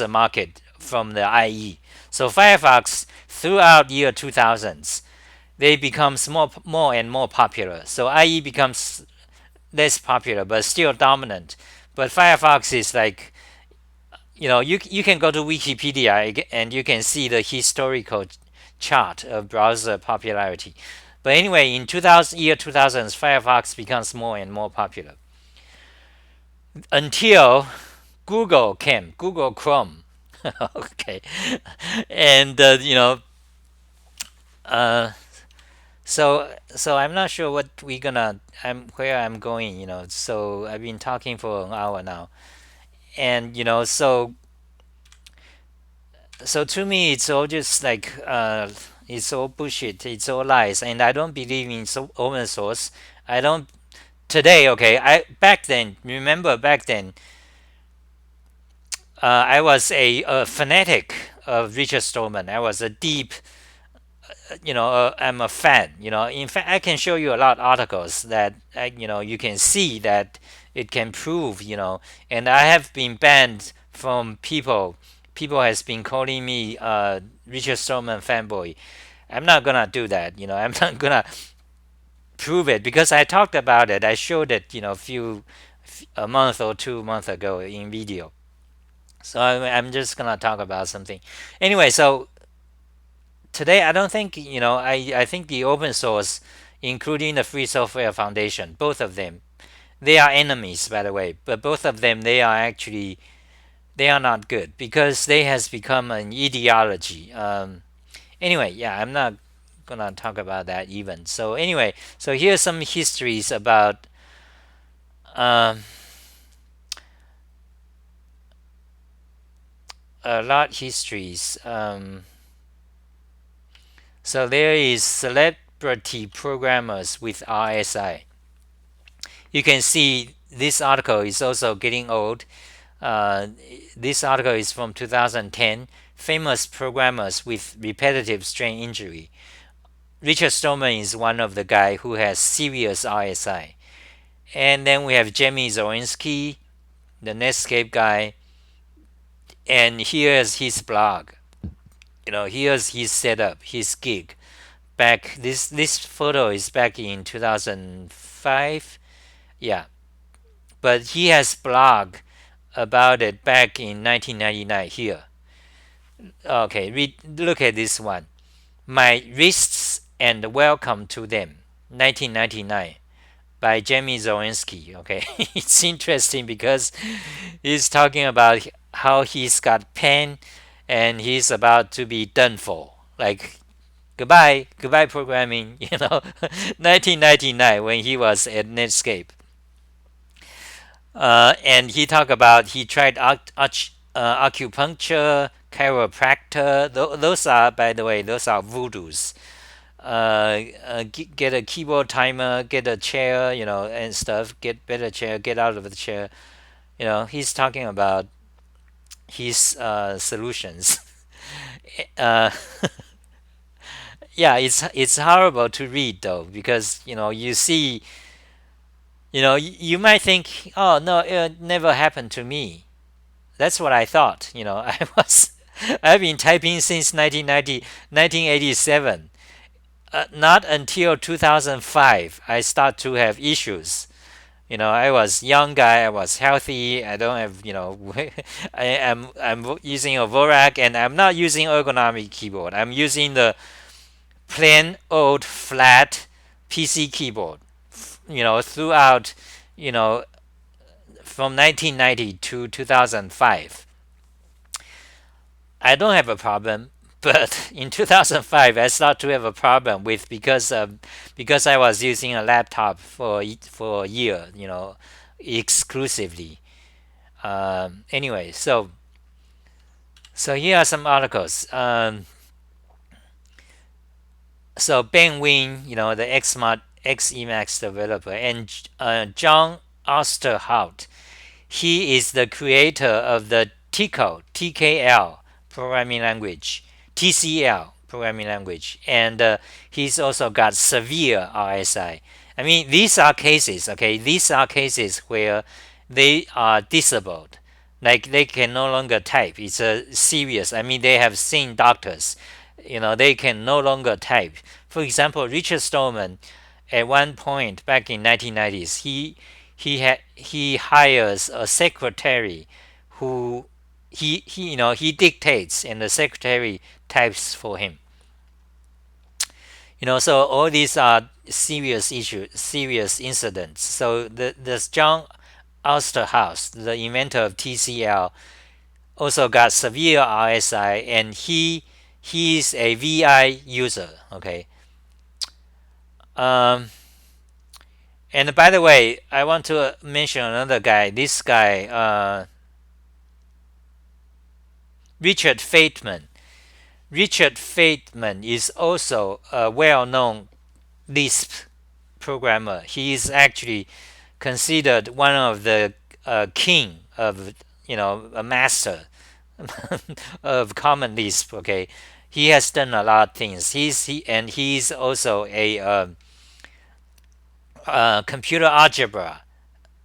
market from the IE. So Firefox throughout year 2000s, they becomes more and more popular. So IE becomes less popular but still dominant. But Firefox is like, you can go to Wikipedia and you can see the historical chart of browser popularity. But anyway, in 2000s, Firefox becomes more and more popular until Google came, Google Chrome. Okay, and uh, so I'm not sure what we gonna. I'm where I'm going. So I've been talking for an hour now, and so to me, it's all just like it's all bullshit. It's all lies, and I don't believe in open source. I don't today. Okay, I back then. Remember back then, I was a fanatic of Richard Stallman. I was a deep, I'm a fan. In fact, I can show you a lot of articles that you can see that it can prove. And I have been banned from people. People has been calling me Richard Stallman fanboy. I'm not gonna do that. I'm not gonna prove it because I talked about it. I showed it. A month or 2 months ago in video. So I'm just gonna talk about something. Anyway, so today I don't think I think the open source, including the Free Software Foundation, both of them, they are enemies, by the way. But both of them, they are not good because they has become an ideology. Anyway, yeah, I'm not gonna talk about that even. So anyway, so here's some histories about. Um, a lot histories. So there is celebrity programmers with RSI. You can see this article is also getting old. Uh, this article is from 2010. Famous programmers with repetitive strain injury. Richard Stallman is one of the guy who has serious RSI. And then we have Jamie Zorinski, the Netscape guy. And here's his blog. Here's his setup, his gig. Back this photo is back in 2005. Yeah, but he has blog about it back in 1999 here. Okay, look at this one. My wrists and welcome to them, 1999, by Jamie Zorinski. Okay, it's interesting because he's talking about how he's got pain and he's about to be done for. Like goodbye programming. 1999 when he was at Netscape. And he talked about he tried acupuncture, chiropractor. Those are, by the way, those are voodoos. Get a keyboard timer, get a chair, and stuff. Get better chair, get out of the chair. He's talking about his solutions. uh, yeah, it's horrible to read though because you see, you might think, oh no, it never happened to me. That's what I thought. I've been typing since 1987. Not until 2005 I start to have issues. I was young guy. I was healthy. I don't have. I'm using a Vorak and I'm not using ergonomic keyboard. I'm using the plain old flat PC keyboard. Throughout. You know, from 1990 to 2005. I don't have a problem, but in 2005 I start to have a problem with because I was using a laptop for a year, exclusively. Anyway, so here are some articles. So Ben Wing, the xemacs developer, and John Osterhout, he is the creator of the TKL programming language, TCL programming language, and he's also got severe RSI. I mean, these are cases, okay? These are cases where they are disabled, like they can no longer type. It's a serious. I mean, they have seen doctors. They can no longer type. For example, Richard Stallman, at one point back in 1990s, he hires a secretary who he dictates and the secretary types for him. So all these are serious issues, serious incidents. So the John Osterhaus, the inventor of TCL, also got severe RSI, and he's a VI user. Okay. Um, and by the way, I want to mention another guy. This guy, Richard Feitman. Richard Feitman is also a well-known Lisp programmer. He is actually considered one of the king of, a master of Common Lisp. Okay, he has done a lot of things. He's also a computer algebra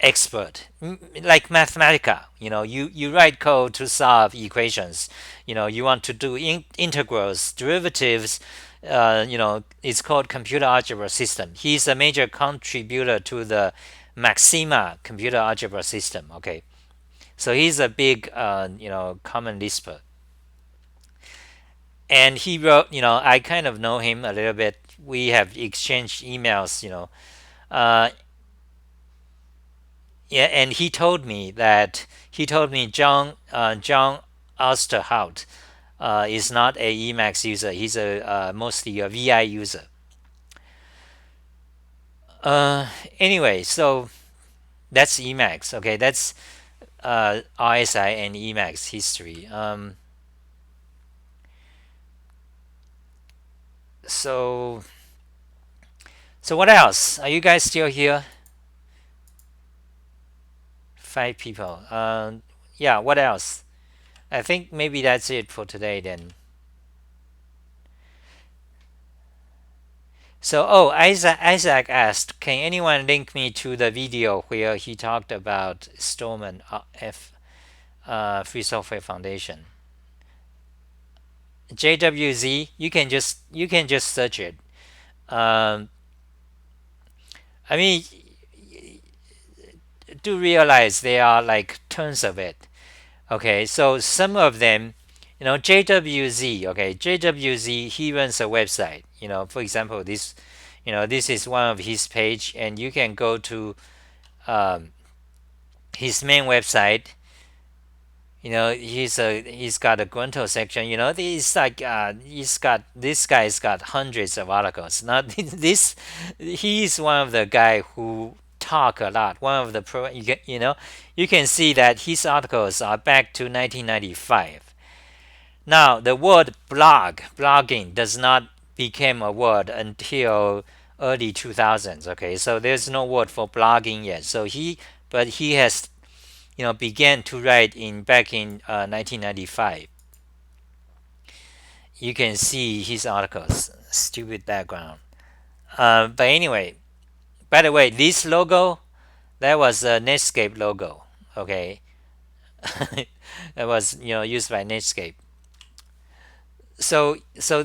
expert, like Mathematica. You write code to solve equations. You want to do integrals, derivatives. It's called computer algebra system. He's a major contributor to the Maxima computer algebra system. Okay, so he's a big, common Lisper. And he wrote, I kind of know him a little bit. We have exchanged emails, uh, yeah, and he told me John Osterhout is not a Emacs user. He's a mostly a VI user. Anyway, so that's Emacs. Okay, that's RSI and Emacs history. So so what else? Are you guys still here? 5 people. Yeah. What else? I think maybe that's it for today then. So, Isaac asked, can anyone link me to the video where he talked about Stallman Free Software Foundation? JWZ, you can just search it. Um, I mean, do realize there are like tons of it. Okay, so some of them, JWZ. Okay, JWZ, he runs a website. For example, this is one of his page, and you can go to um, his main website. He's got a Grunto section. He's like this guy's got hundreds of articles. Not this, he's one of the guy who talk a lot. One of the you can see that his articles are back to 1995. Now the word blogging does not become a word until early 2000s. Okay, so there's no word for blogging yet. But he has began to write back in 1995. You can see his articles. Stupid background. But anyway, by the way, this logo, that was a Netscape logo. Okay, that was used by Netscape. So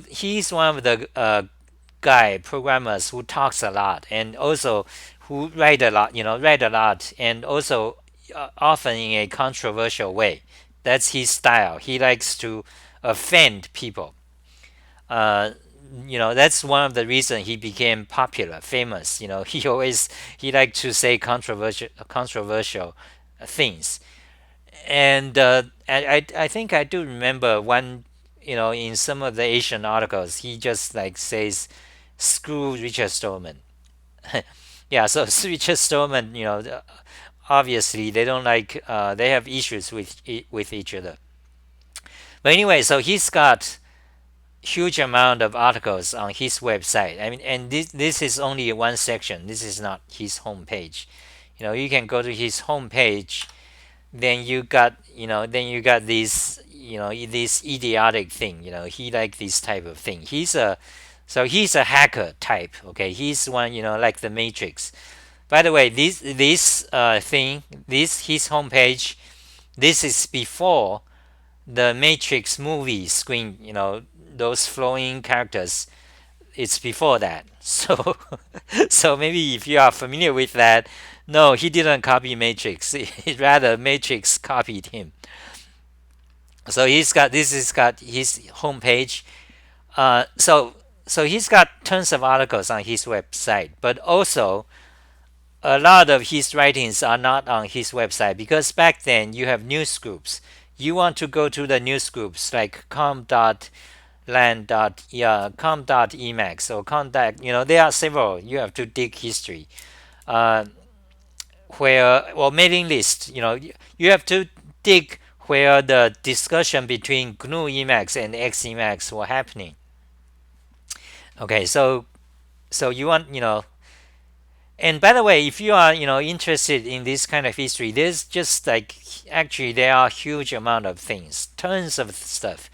he's one of the guy programmers who talks a lot, and also who write a lot. Write a lot, and also often in a controversial way. That's his style. He likes to offend people. Uh, that's one of the reasons he became popular, famous. He liked to say controversial things. And I think I do remember one, in some of the Asian articles, he just like says, "Screw Richard Stallman." Yeah, so Richard Stallman, obviously they don't like, they have issues with each other. But anyway, so he's got huge amount of articles on his website. I mean, and this is only one section. This is not his homepage. You can go to his homepage. Then you got this, this idiotic thing. He like this type of thing. He's a hacker type. Okay, he's one. Like the Matrix. By the way, this his homepage. This is before the Matrix movie screen. Those flowing characters. It's before that. So, so maybe if you are familiar with that, no, he didn't copy Matrix. Rather, Matrix copied him. So he's got his homepage. So he's got tons of articles on his website, but also a lot of his writings are not on his website because back then you have news groups. You want to go to the news groups like com.emacs or contact. There are several. You have to dig history. Uh, where or mailing list. You have to dig where the discussion between GNU Emacs and xemacs were happening. Okay, so you want. And by the way, if you are interested in this kind of history, there's just like actually there are huge amount of things, tons of stuff.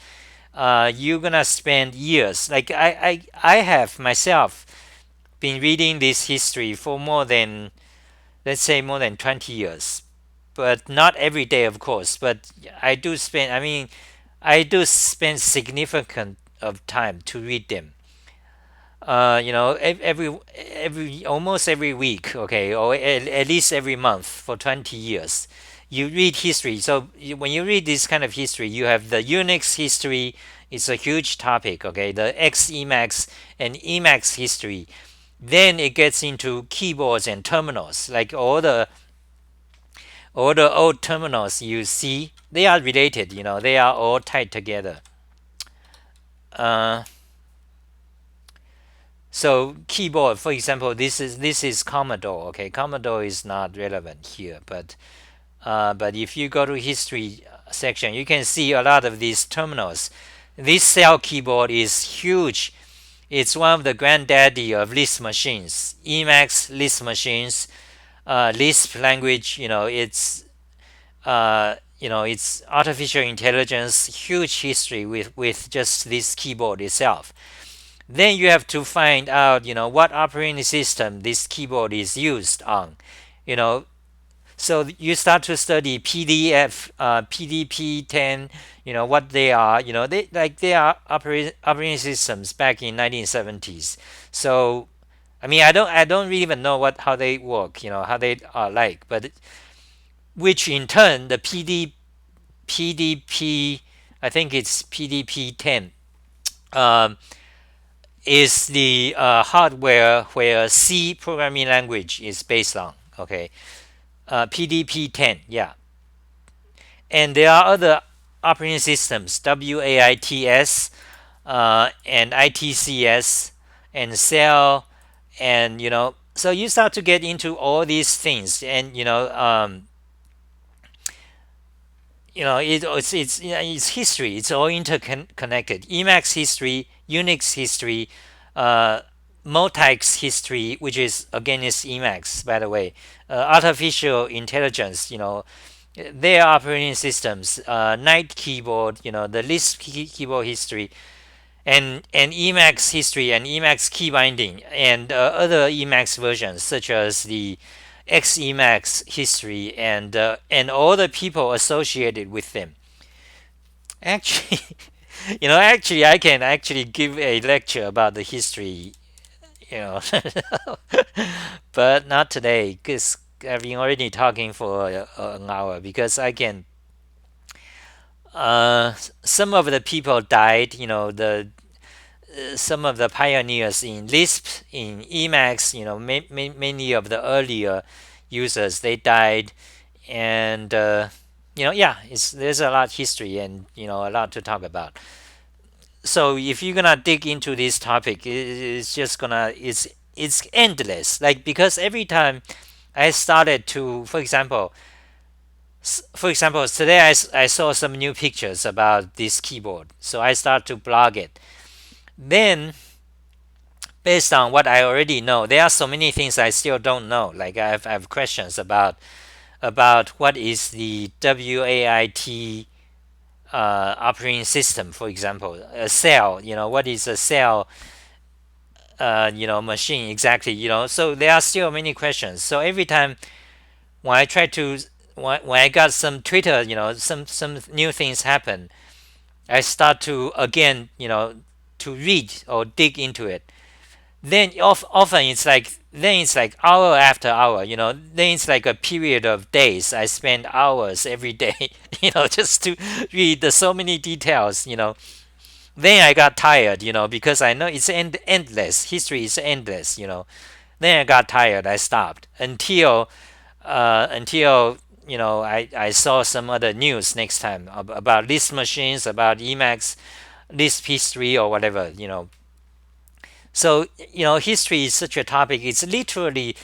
You're gonna spend years. Like I have myself been reading this history for more than, let's say, more than 20 years, but not every day, of course. But I do spend significant of time to read them. Every almost every week, okay, or at least every month for 20 years. You read history. So when you read this kind of history, you have the Unix history. It's a huge topic, okay, the xemacs and emacs history. Then it gets into keyboards and terminals, like all the old terminals you see, they are related. They are all tied together. Uh, so keyboard, for example, this is Commodore. Okay, Commodore is not relevant here, but if you go to history section, you can see a lot of these terminals. This cell keyboard is huge. It's one of the granddaddy of Lisp machines, Emacs Lisp machines, Lisp language. It's artificial intelligence, huge history with just this keyboard itself. Then you have to find out, what operating system this keyboard is used on. You know, so you start to study PDF, PDP-10. What they are. They are operating systems back in 1970s. So, I mean, I don't really even know how they work. How they are like, but which in turn the PDP, I think it's PDP-10, um, is the hardware where C programming language is based on. Okay, PDP-10, yeah. And there are other operating systems, WAITS, and ITCS, and Cell, and so you start to get into all these things, and it's history. It's all interconnected. Emacs history, Unix history, uh, Multics history, which is again is Emacs, by the way. Artificial intelligence, their operating systems, Knight keyboard, the Lisp keyboard history, and Emacs history and Emacs key binding, and other Emacs versions such as the xemacs history, and all the people associated with them. Actually, actually, I can actually give a lecture about the history, you know, but not today because I've been already talking for an hour. Because I can. Some of the people died. The some of the pioneers in Lisp, in Emacs. Many of the earlier users they died, and Yeah, there's a lot of history and a lot to talk about. So if you're gonna dig into this topic, it's just gonna it's endless. Like because every time I started to, for example, today I saw some new pictures about this keyboard, so I start to blog it. Then based on what I already know, there are so many things I still don't know. Like I have questions about what is the WAIT operating system, for example, a cell. What is a cell? Machine exactly. So there are still many questions. So every time when I try to when I got some Twitter, some new things happen, I start to again, to read or dig into it. Then often it's like hour after hour. Then it's like a period of days. I spend hours every day, just to read the so many details. Then I got tired, because I know it's endless. History is endless. Then I got tired. I stopped until I saw some other news next time about list machines, about Emacs, list history or whatever. So history is such a topic. It's literally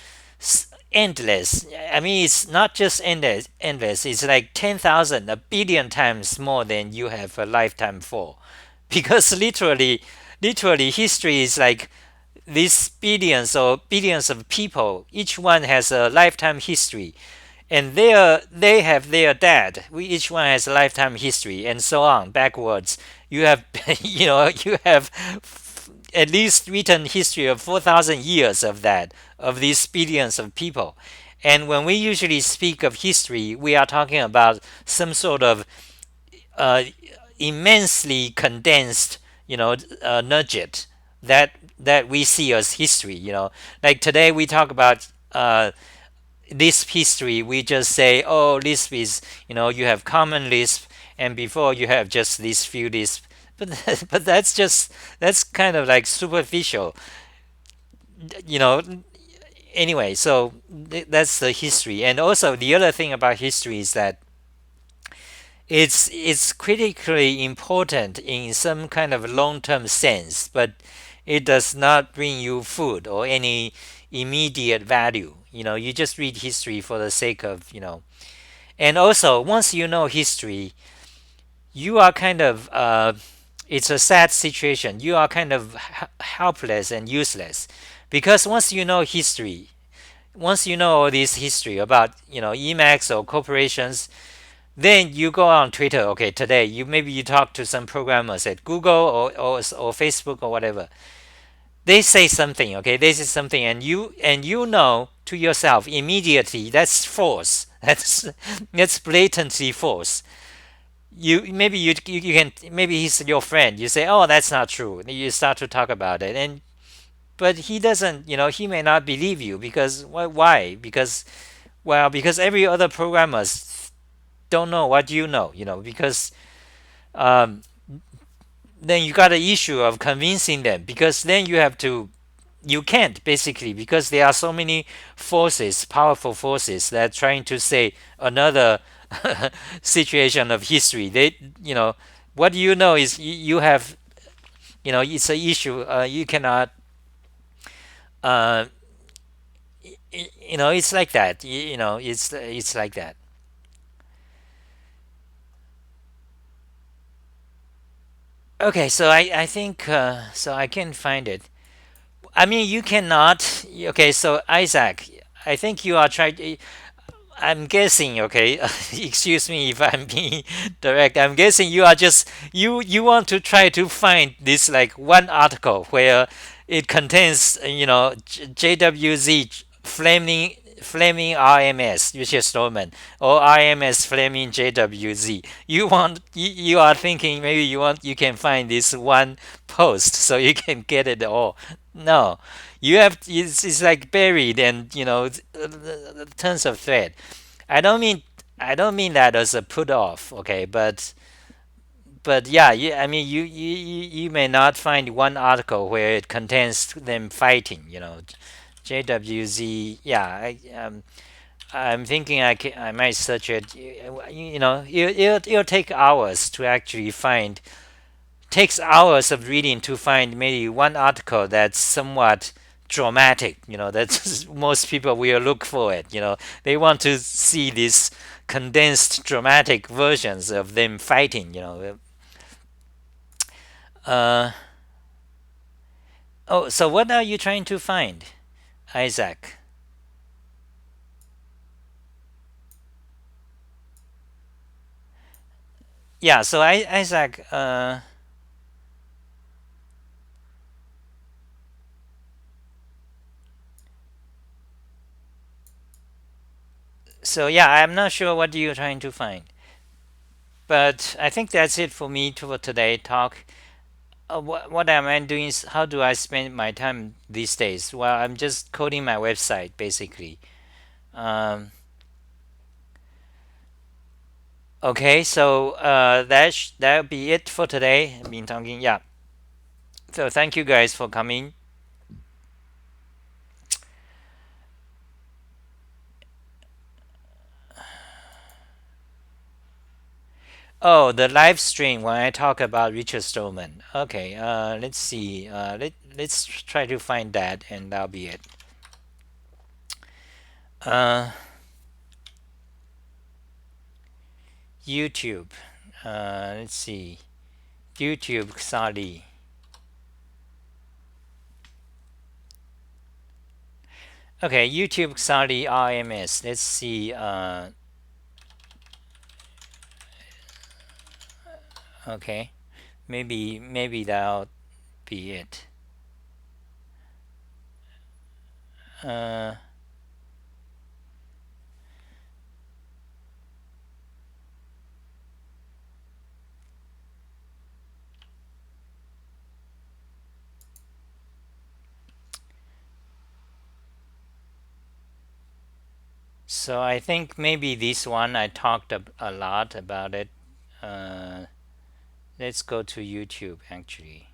endless. I mean, it's not just endless. It's like 10,000, a billion times more than you have a lifetime for, because literally, history is like these billions of people. Each one has a lifetime history, and they have their dad. Each one has a lifetime history, and so on backwards. You have you have at least written history of 4,000 years of that, of these billions of people. And when we usually speak of history, we are talking about some sort of uh, immensely condensed, nugget that we see as history. Like today we talk about Lisp history. We just say, oh, Lisp is, you have common Lisp, and before you have just these few Lisp. But that's kind of like superficial, you know. Anyway, so that's the history. And also the other thing about history is that it's critically important in some kind of long-term sense, but it does not bring you food or any immediate value. You just read history for the sake of. And also, once you know history, you are kind of it's a sad situation. You are kind of helpless and useless, because once you know all this history about Emacs or corporations, then you go on Twitter. Okay, today maybe you talk to some programmers at Google or Facebook or whatever. They say something. Okay, they say something, and you know to yourself immediately that's false. That's blatantly false. You can, maybe he's your friend. You say, oh, that's not true. You start to talk about it, and but he doesn't. He may not believe you, because why? Because every other programmers don't know what you know. Because um, then you got an issue of convincing them, because then you can't, basically, because there are so many forces, powerful forces, that are trying to say another situation of history. What you know is you have, it's an issue. You cannot, uh, it's like that. It's like that. Okay, so I think so I can find it. I mean, you cannot. Okay, so Isaac, I think you are trying. I'm guessing, okay, excuse me if I'm being direct. I'm guessing you are just you want to try to find this like one article where it contains, JWZ flaming RMS, which is Stallman, or RMS flaming JWZ. You are thinking maybe you can find this one post so you can get it all. No, it's like buried, and tons of thread. I don't mean I don't mean that as a put off, okay, but yeah, I mean you may not find one article where it contains them fighting, JWZ. Yeah, I'm thinking I might search it. It'll take hours to actually find. Takes hours of reading to find maybe one article that's somewhat dramatic. That's most people will look for it. They want to see these condensed dramatic versions of them fighting. Uh, oh, so what are you trying to find, Isaac? Yeah, so Isaac, so yeah, I'm not sure what you're trying to find, but I think that's it for me for today talk. What am I doing? How do I spend my time these days? Well, I'm just coding my website basically. Um, okay, so that'll be it for today. I've been talking, yeah. So thank you guys for coming. Oh, the live stream when I talk about Richard Stallman. Okay, let's see. Let's try to find that, and that'll be it. Uh, YouTube. Let's see. YouTube Xali. Okay, YouTube Xali RMS. Let's see. Okay, maybe that'll be it. Uh, so I think maybe this one I talked a lot about it. Uh, let's go to YouTube actually.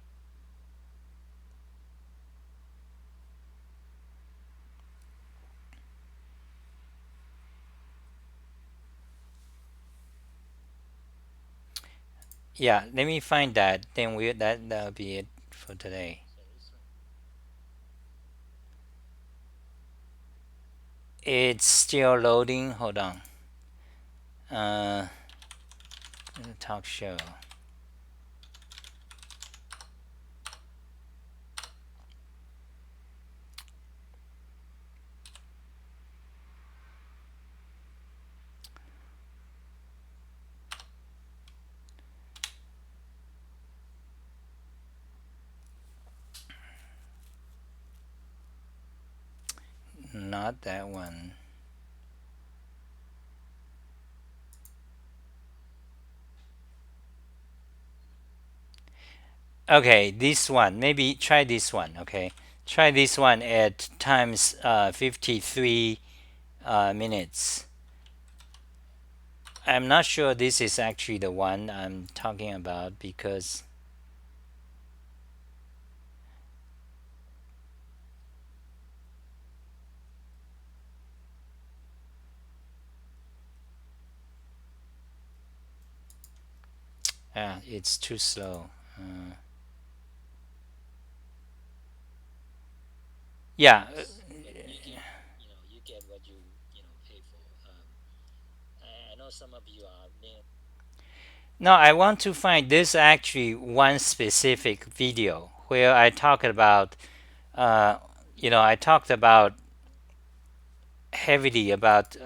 Yeah, let me find that. Then that'll be it for today. It's still loading. Hold on. Uh, talk show. Not that one. Okay, this one. Maybe try this one. Okay, try this one at times 53 minutes. I'm not sure this is actually the one I'm talking about because it's too slow. Yeah. No, I want to find this actually one specific video where I talk about, uh, I talked about heavily about.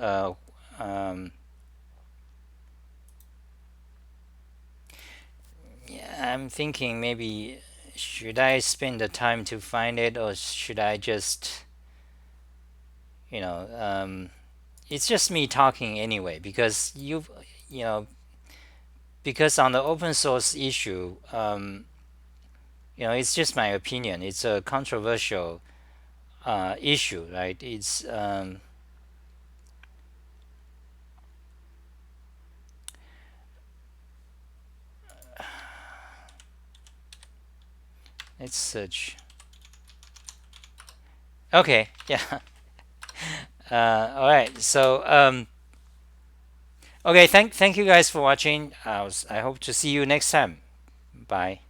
Yeah, I'm thinking maybe should I spend the time to find it or should I just, you know, it's just me talking anyway because you know, because on the open source issue, it's just my opinion. It's a controversial issue, right? Let's search. Okay, yeah. All right. So okay. Thank you guys for watching. I hope to see you next time. Bye.